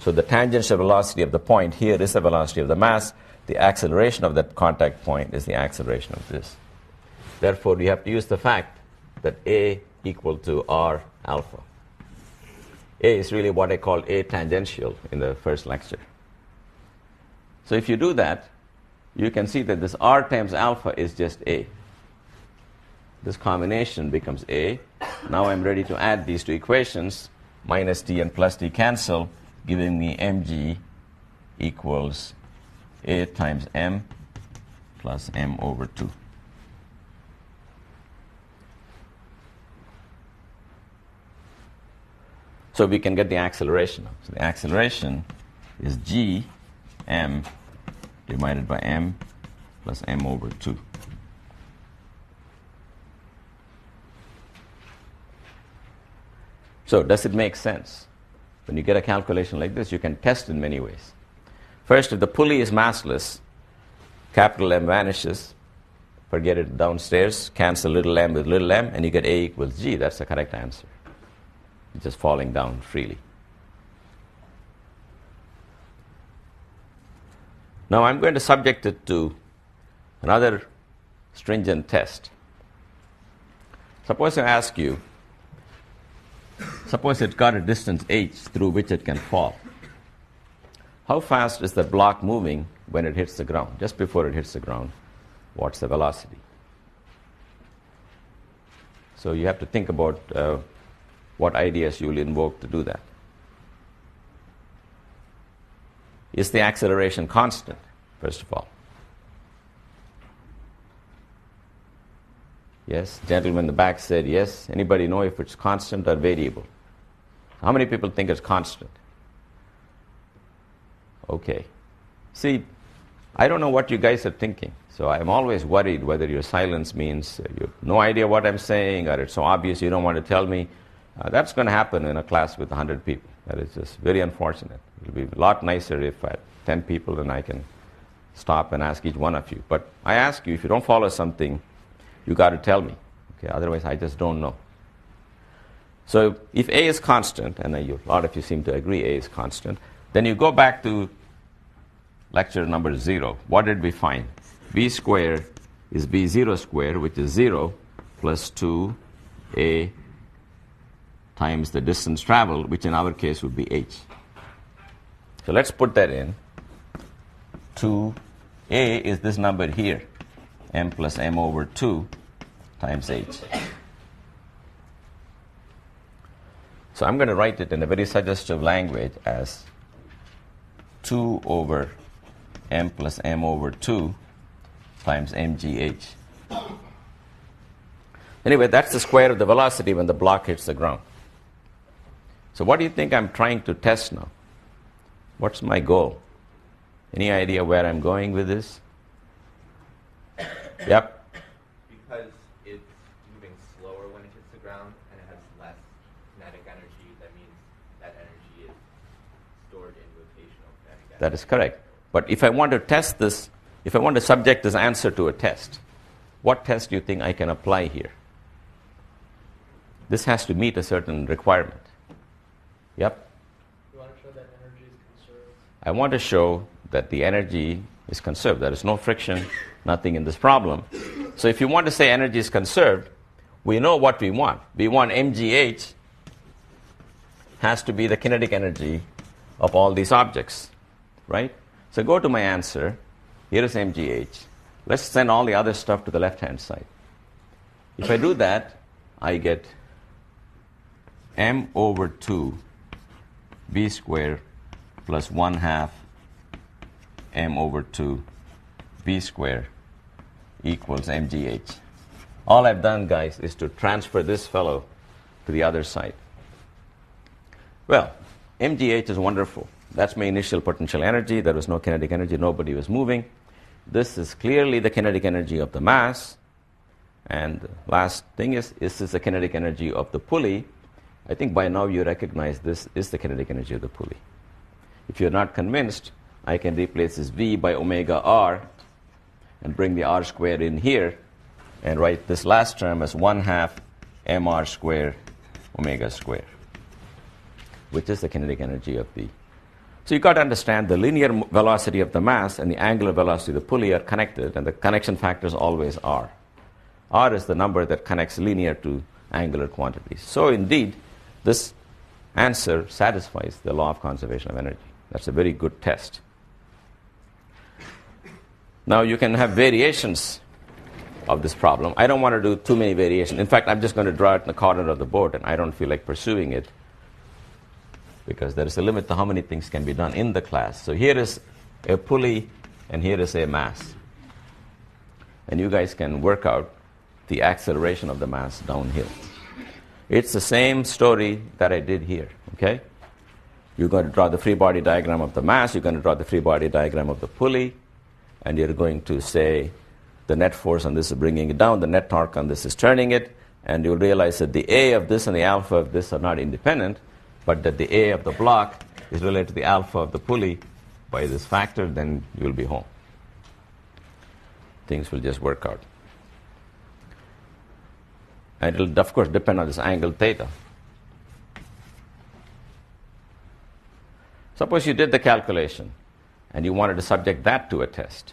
So the tangential velocity of the point here is the velocity of the mass. The acceleration of that contact point is the acceleration of this. Therefore, we have to use the fact that A equal to R alpha. A is really what I called A tangential in the first lecture. So if you do that, you can see that this R times alpha is just A. This combination becomes A. Now I'm ready to add these two equations. Minus T and plus T cancel, giving me mg equals A times m plus m over 2. So we can get the acceleration. So the acceleration is g m divided by m plus m over 2. So does it make sense? When you get a calculation like this, you can test in many ways. First, if the pulley is massless, capital M vanishes. Forget it downstairs. Cancel little m with little m, and you get A equals G. That's the correct answer. It's just falling down freely. Now I'm going to subject it to another stringent test. Suppose I ask you, suppose it's got a distance h through which it can fall. How fast is the block moving when it hits the ground? Just before it hits the ground, what's the velocity? So you have to think about what ideas you will invoke to do that. Is the acceleration constant, first of all? Yes, gentleman in the back said yes. Anybody know if it's constant or variable? How many people think it's constant? Okay. See, I don't know what you guys are thinking. So I'm always worried whether your silence means you have no idea what I'm saying or it's so obvious you don't want to tell me. That's going to happen in a class with 100 people. That is just very unfortunate. It will be a lot nicer if I had 10 people and I can stop and ask each one of you. But I ask you, if you don't follow something, you got to tell me. Okay? Otherwise, I just don't know. So if A is constant, and a lot of you seem to agree A is constant, then you go back to lecture number 0. What did we find? B squared is B0 squared, which is 0, plus 2A times the distance traveled, which in our case would be h. So let's put that in. 2A is this number here, m plus m over 2 times h. So I'm going to write it in a very suggestive language as 2 over m plus m over 2 times mgh. Anyway, that's the square of the velocity when the block hits the ground. So what do you think I'm trying to test now? What's my goal? Any idea where I'm going with this? Yep. Because it's moving slower when it hits the ground and it has less kinetic energy, that means that energy is stored in rotational kinetic energy. That is correct. But if I want to test this, if I want to subject this answer to a test, what test do you think I can apply here? This has to meet a certain requirement. Yep. You want to show that energy is conserved? I want to show that the energy is conserved. There is no friction, nothing in this problem. So if you want to say energy is conserved, we know what we want. We want mgh has to be the kinetic energy of all these objects, right? So go to my answer. Here is mgh. Let's send all the other stuff to the left-hand side. If I do that, I get m over 2 b squared plus 1/2 m over 2 b squared equals mgh. All I've done, guys, is to transfer this fellow to the other side. Well, mgh is wonderful. That's my initial potential energy. There was no kinetic energy. Nobody was moving. This is clearly the kinetic energy of the mass. And the last thing is this the kinetic energy of the pulley? I think by now you recognize this is the kinetic energy of the pulley. If you're not convinced, I can replace this V by omega r and bring the r squared in here and write this last term as 1/2 mr squared omega squared, which is the kinetic energy of the. So you've got to understand the linear velocity of the mass and the angular velocity of the pulley are connected, and the connection factors always are. R is the number that connects linear to angular quantities. So indeed, this answer satisfies the law of conservation of energy. That's a very good test. Now you can have variations of this problem. I don't want to do too many variations. In fact, I'm just going to draw it in the corner of the board, and I don't feel like pursuing it because there is a limit to how many things can be done in the class. So here is a pulley, and here is a mass. And you guys can work out the acceleration of the mass downhill. It's the same story that I did here, okay? You're going to draw the free body diagram of the mass, you're going to draw the free body diagram of the pulley, and you're going to say the net force on this is bringing it down, the net torque on this is turning it, and you'll realize that the A of this and the alpha of this are not independent, but that the A of the block is related to the alpha of the pulley by this factor, then you'll be home. Things will just work out. And it'll, of course, depend on this angle theta. Suppose you did the calculation and you wanted to subject that to a test.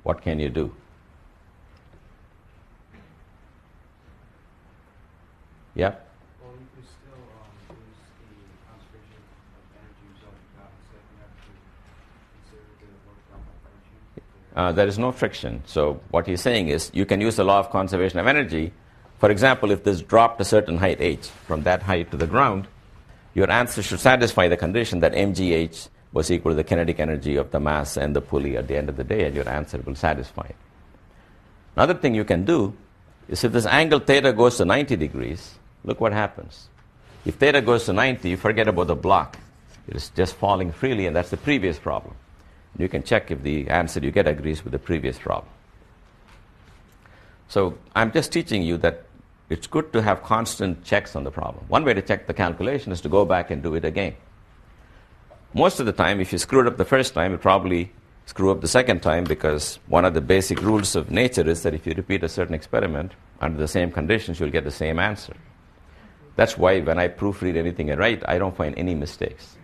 What can you do? Yep. Well, you can still use the conservation of energy result you got, so you have to consider the work done by energy. There is no friction. So what he's saying is you can use the law of conservation of energy. For example, if this dropped a certain height h from that height to the ground, your answer should satisfy the condition that mgh was equal to the kinetic energy of the mass and the pulley at the end of the day, and your answer will satisfy it. Another thing you can do is if this angle theta goes to 90 degrees, look what happens. If theta goes to 90, you forget about the block. It is just falling freely, and that's the previous problem. You can check if the answer you get agrees with the previous problem. So I'm just teaching you that it's good to have constant checks on the problem. One way to check the calculation is to go back and do it again. Most of the time, if you screwed up the first time, you'll probably screw up the second time, because one of the basic rules of nature is that if you repeat a certain experiment under the same conditions, you'll get the same answer. That's why when I proofread anything I write, I don't find any mistakes.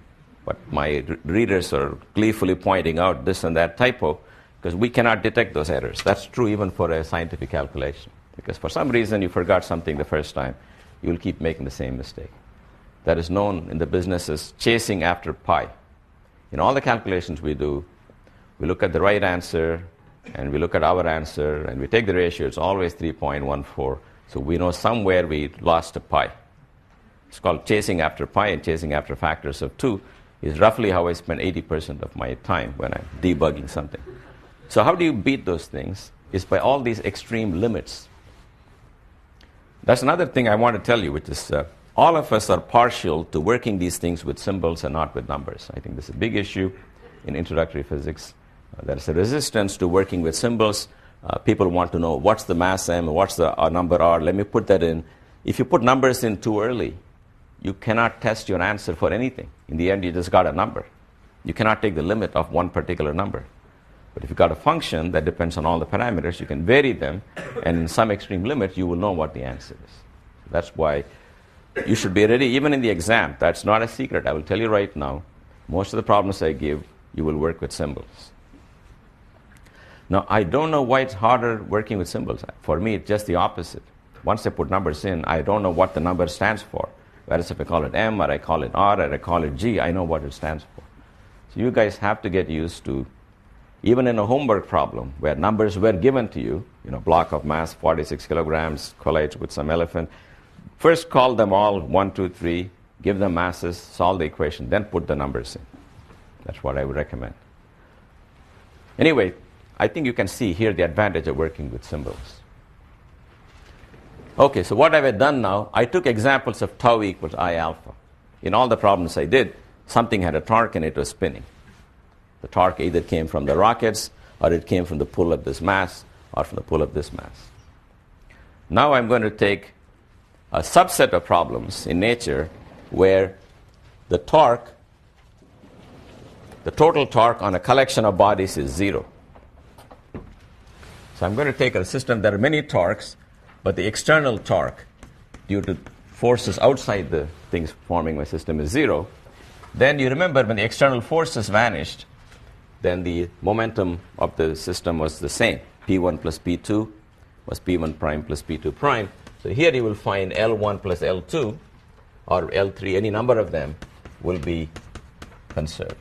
But my readers are gleefully pointing out this and that typo, because we cannot detect those errors. That's true even for a scientific calculation. Because for some reason you forgot something the first time, you'll keep making the same mistake. That is known in the business as chasing after pi. In all the calculations we do, we look at the right answer, and we look at our answer, and we take the ratio. It's always 3.14. So we know somewhere we lost a pi. It's called chasing after pi, and chasing after factors of 2 is roughly how I spend 80% of my time when I'm debugging something. So how do you beat those things? Is by all these extreme limits. That's another thing I want to tell you, which is all of us are partial to working these things with symbols and not with numbers. I think this is a big issue in introductory physics. There is a resistance to working with symbols. People want to know what's the mass m, what's the number r. Let me put that in. If you put numbers in too early, you cannot test your answer for anything. In the end, you just got a number. You cannot take the limit of one particular number. But if you've got a function that depends on all the parameters, you can vary them, and in some extreme limit, you will know what the answer is. That's why you should be ready, even in the exam. That's not a secret. I will tell you right now, most of the problems I give, you will work with symbols. Now, I don't know why it's harder working with symbols. For me, it's just the opposite. Once I put numbers in, I don't know what the number stands for. Whereas if I call it M, or I call it R, or I call it G, I know what it stands for. So you guys have to get used to, even in a homework problem where numbers were given to you, block of mass 46 kilograms collides with some elephant, first call them all 1, 2, 3, give them masses, solve the equation, then put the numbers in. That's what I would recommend. Anyway, I think you can see here the advantage of working with symbols. Okay, so what have I done now? I took examples of tau equals I alpha. In all the problems I did, something had a torque and it was spinning. The torque either came from the rockets, or it came from the pull of this mass, or from the pull of this mass. Now I'm going to take a subset of problems in nature where the torque, the total torque on a collection of bodies is 0. So I'm going to take a system that are many torques, but the external torque due to forces outside the things forming my system is 0. Then you remember when the external forces vanished, then the momentum of the system was the same. P1 plus P2 was P1 prime plus P2 prime. So here you will find L1 plus L2, or L3, any number of them, will be conserved.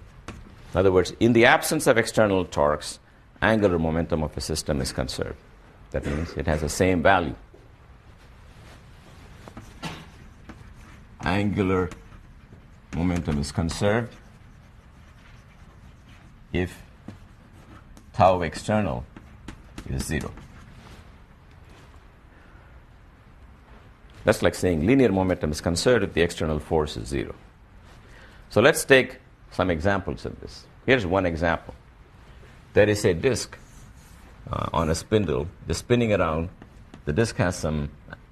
In other words, in the absence of external torques, angular momentum of a system is conserved. That means it has the same value. Angular momentum is conserved if tau external is 0. That's like saying linear momentum is conserved if the external force is 0. So let's take some examples of this. Here's one example. There is a disk on a spindle. It's spinning around. The disk has some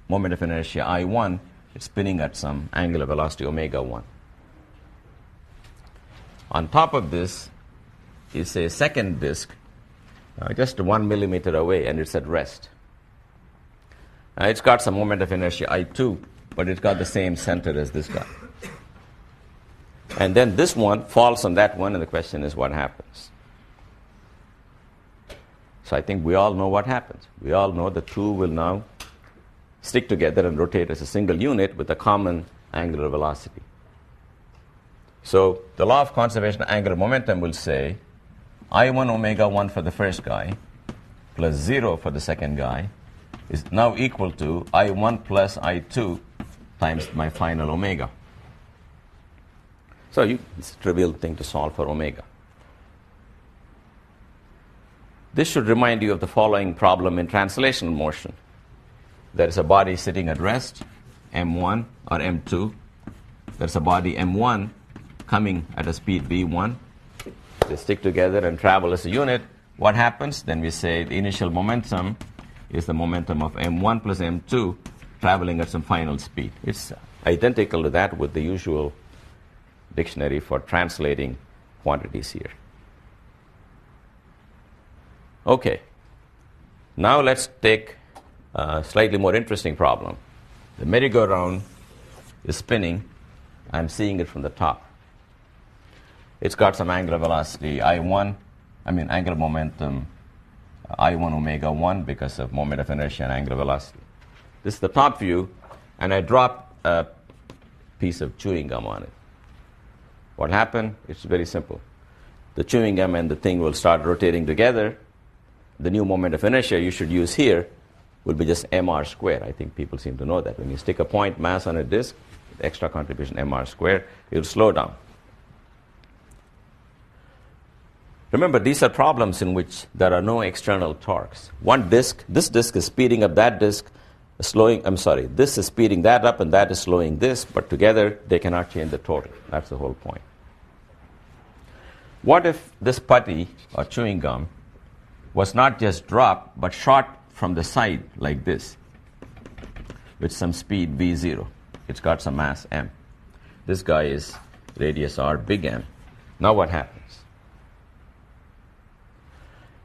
moment of inertia I1. It's spinning at some angular velocity omega 1. On top of this is a second disk just 1 millimeter away, and it's at rest. It's got some moment of inertia I2, but it's got the same center as this guy. And then this one falls on that one, and the question is what happens. So I think we all know what happens. We all know the two will now stick together and rotate as a single unit with a common angular velocity. So the law of conservation of angular momentum will say I1 omega 1 for the first guy plus 0 for the second guy is now equal to I1 plus I2 times my final omega. So it's a trivial thing to solve for omega. This should remind you of the following problem in translational motion. There is a body sitting at rest, M1 or M2. There's a body M1 coming at a speed V1. They stick together and travel as a unit. What happens? Then we say the initial momentum is the momentum of m1 plus m2 traveling at some final speed. It's identical to that with the usual dictionary for translating quantities here. Okay. Now let's take a slightly more interesting problem. The merry-go-round is spinning. I'm seeing it from the top. It's got some angular velocity angular momentum I1 omega 1 because of moment of inertia and angular velocity. This is the top view, and I drop a piece of chewing gum on it. What happened? It's very simple. The chewing gum and the thing will start rotating together. The new moment of inertia you should use here will be just mr squared. I think people seem to know that. When you stick a point mass on a disk, extra contribution mr squared, it will slow down. Remember, these are problems in which there are no external torques. This disk is speeding up that disk, this is speeding that up and that is slowing this, but together they cannot change the total. That's the whole point. What if this putty or chewing gum was not just dropped, but shot from the side like this with some speed v0? It's got some mass m. This guy is radius r, big M. Now what happens?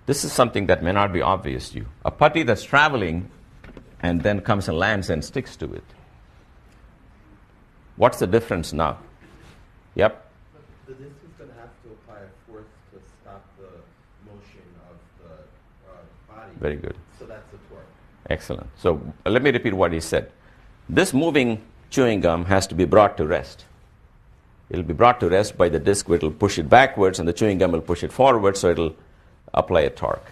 This is something that may not be obvious to you. A putty that's traveling and then comes and lands and sticks to it. What's the difference now? Yep. The disk is going to have to apply a force to stop the motion of the body. Very good. So that's the torque. Excellent. So let me repeat what he said. This moving chewing gum has to be brought to rest. It'll be brought to rest by the disk, which will push it backwards, and the chewing gum will push it forward, so it'll apply a torque.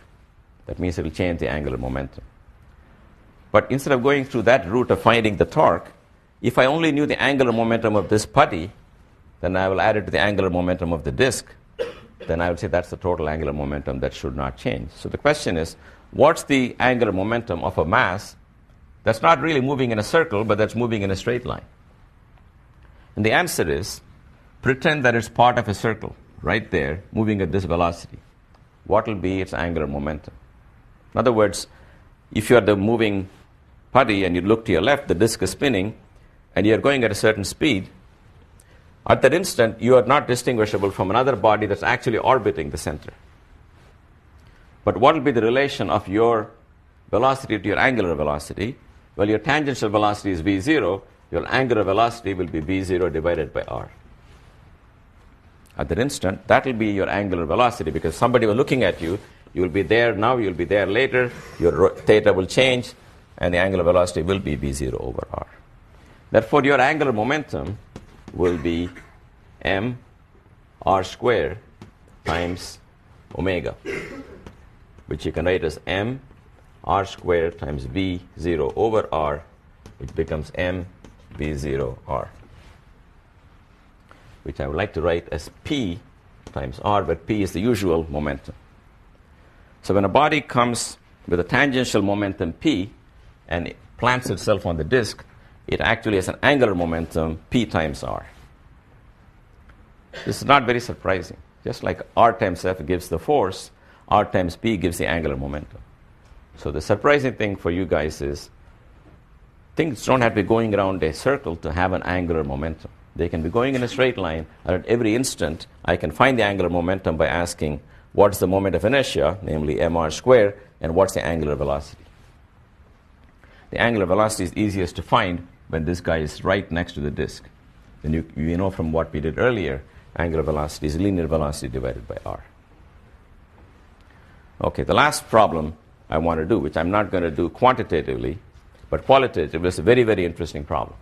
That means it'll change the angular momentum. But instead of going through that route of finding the torque, if I only knew the angular momentum of this putty, then I will add it to the angular momentum of the disk. Then I would say that's the total angular momentum that should not change. So the question is, what's the angular momentum of a mass that's not really moving in a circle, but that's moving in a straight line? And the answer is, pretend that it's part of a circle, right there, moving at this velocity. What will be its angular momentum? In other words, if you are the moving putty and you look to your left, the disk is spinning, and you are going at a certain speed, at that instant, you are not distinguishable from another body that's actually orbiting the center. But what will be the relation of your velocity to your angular velocity? Well, your tangential velocity is v0. Your angular velocity will be v0 divided by r. At that instant, that will be your angular velocity, because somebody was looking at you. You will be there now, you will be there later. Your theta will change, and the angular velocity will be v0 over r. Therefore, your angular momentum will be m r squared times omega, which you can write as m r squared times v0 over r, which becomes m v0 r, which I would like to write as p times r, but p is the usual momentum. So when a body comes with a tangential momentum p and it plants itself on the disk, it actually has an angular momentum p times r. This is not very surprising. Just like r times f gives the force, r times p gives the angular momentum. So the surprising thing for you guys is things don't have to be going around a circle to have an angular momentum. They can be going in a straight line, and at every instant I can find the angular momentum by asking what's the moment of inertia, namely mr squared, and what's the angular velocity. The angular velocity is easiest to find when this guy is right next to the disk. Then you know from what we did earlier, angular velocity is linear velocity divided by r. Okay, the last problem I want to do, which I'm not going to do quantitatively, but qualitatively, is a very, very interesting problem.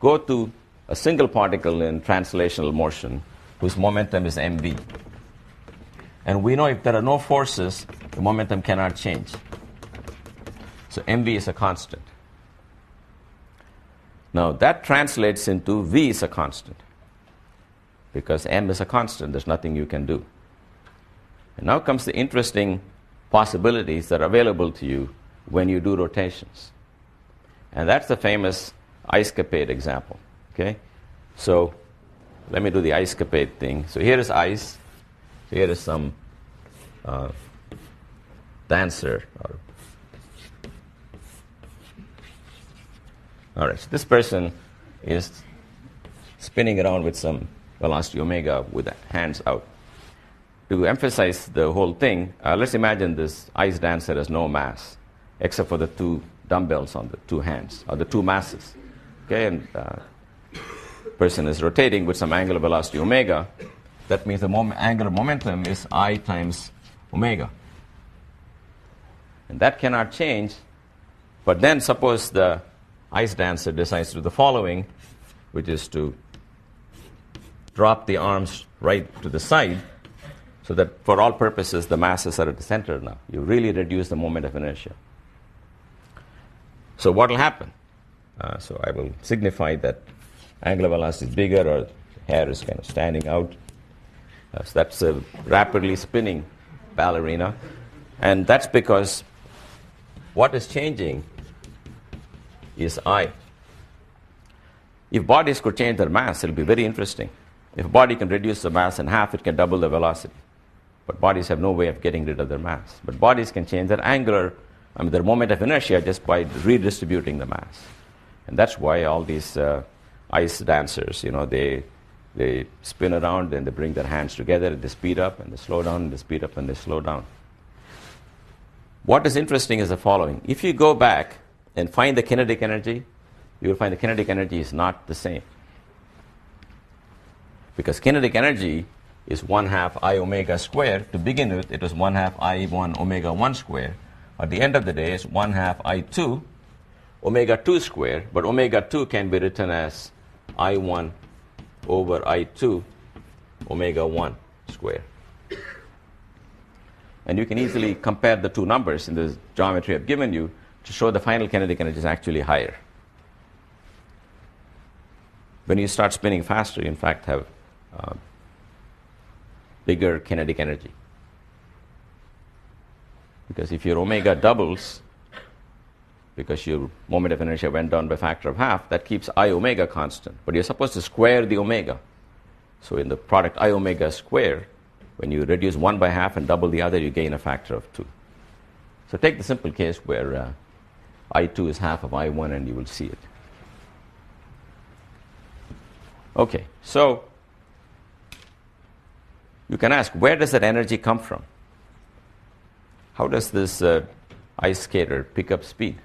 Go to a single particle in translational motion whose momentum is mv. And we know if there are no forces, the momentum cannot change. So mv is a constant. Now that translates into v is a constant, because m is a constant. There's nothing you can do. And now comes the interesting possibilities that are available to you when you do rotations. And that's the famous ice capade example. Okay? So let me do the ice capade thing. So here is ice. Here is some dancer. All right, so this person is spinning around with some velocity omega with the hands out. To emphasize the whole thing, let's imagine this ice dancer has no mass, except for the two dumbbells on the two hands, or the two masses. Okay, and person is rotating with some angular velocity omega. That means the angular momentum is I times omega. And that cannot change. But then suppose the ice dancer decides to do the following, which is to drop the arms right to the side, so that for all purposes the masses are at the center now. You really reduce the moment of inertia. So what will happen? So I will signify that angular velocity is bigger, or hair is kind of standing out. So that's a rapidly spinning ballerina. And that's because what is changing is I. If bodies could change their mass, it will be very interesting. If a body can reduce the mass in half, it can double the velocity. But bodies have no way of getting rid of their mass. But bodies can change their their moment of inertia just by redistributing the mass. And that's why all these ice dancers, they spin around and they bring their hands together and they speed up and they slow down and they speed up and they slow down. What is interesting is the following. If you go back and find the kinetic energy, you will find the kinetic energy is not the same. Because kinetic energy is 1/2 I omega squared. To begin with, it was 1/2 I1 omega 1 squared. At the end of the day, it's 1/2 I2 omega 2 squared. But omega 2 can be written as I1 over I2 omega 1 squared. And you can easily compare the two numbers in the geometry I've given you to show the final kinetic energy is actually higher. When you start spinning faster, you in fact have bigger kinetic energy. Because if your omega doubles, because your moment of inertia went down by a factor of half, that keeps I omega constant. But you're supposed to square the omega. So in the product I omega squared, when you reduce one by half and double the other, you gain a factor of 2. So take the simple case where I2 is half of I1 and you will see it. Okay, so you can ask, where does that energy come from? How does this ice skater pick up speed?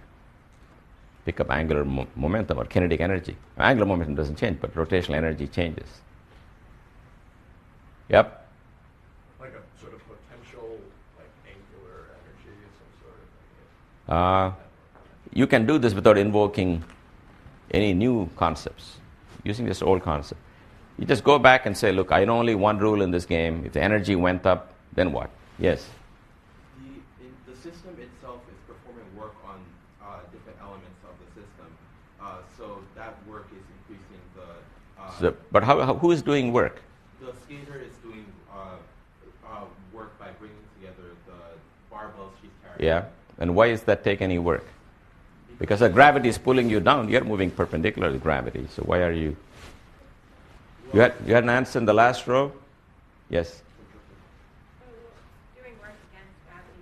Pick up angular momentum or kinetic energy? Angular momentum doesn't change, but rotational energy changes. Yep. Like a sort of potential, like angular energy of some sort of thing. You can do this without invoking any new concepts, using this old concept. You just go back and say, look, I know only one rule in this game. If the energy went up, then what? Yes? The system itself is performing work on different elements of the system. So that work is increasing the... But who is doing work? The skater is doing work by bringing together the barbells she's carrying. Yeah. And why is that take any work? Because the gravity is pulling you down. You're moving perpendicular to gravity. So why are you... You had an answer in the last row? Yes? Doing work against gravity.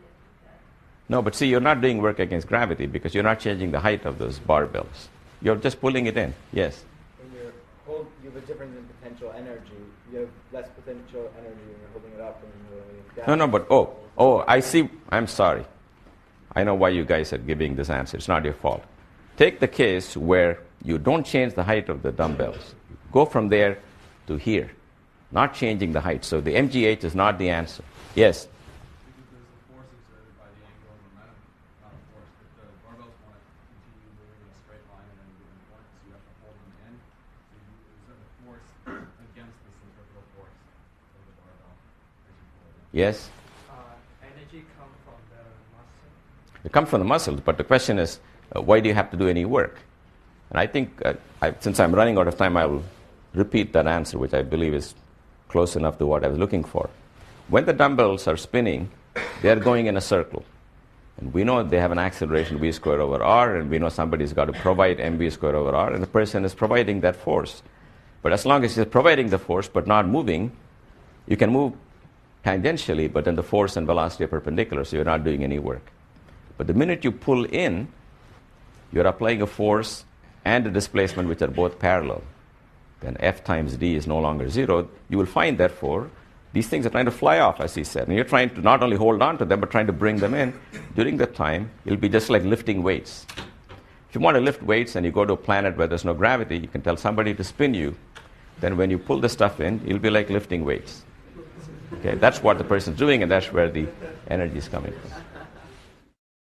No, but see, you're not doing work against gravity because you're not changing the height of those barbells. You're just pulling it in. Yes? When you have a difference in potential energy. You have less potential energy when you're holding it up than when you're holding it down. No, but I see. I'm sorry. I know why you guys are giving this answer. It's not your fault. Take the case where you don't change the height of the dumbbells. Go from there to here, not changing the height. So the MGH is not the answer. Yes? Because there's the force exerted by the angular momentum, not a force. If the barbells want to continue moving in a straight line at any given point, so you have to hold them in. So you exert a force against the centrifugal force of the barbell as you pull it in. Yes? Energy come from the muscle. It comes from the muscles, but the question is, why do you have to do any work? And I think, since I'm running out of time, I will repeat that answer, which I believe is close enough to what I was looking for. When the dumbbells are spinning, they are going in a circle. And we know they have an acceleration v squared over r, and we know somebody's got to provide mv squared over r, and the person is providing that force. But as long as you're providing the force but not moving, you can move tangentially, but then the force and velocity are perpendicular, so you're not doing any work. But the minute you pull in, you're applying a force and a displacement which are both parallel. Then F times D is no longer 0. You will find, therefore, these things are trying to fly off, as he said. And you're trying to not only hold on to them, but trying to bring them in. During that time, it'll be just like lifting weights. If you want to lift weights and you go to a planet where there's no gravity, you can tell somebody to spin you. Then when you pull the stuff in, it'll be like lifting weights. Okay, that's what the person's doing, and that's where the energy is coming from.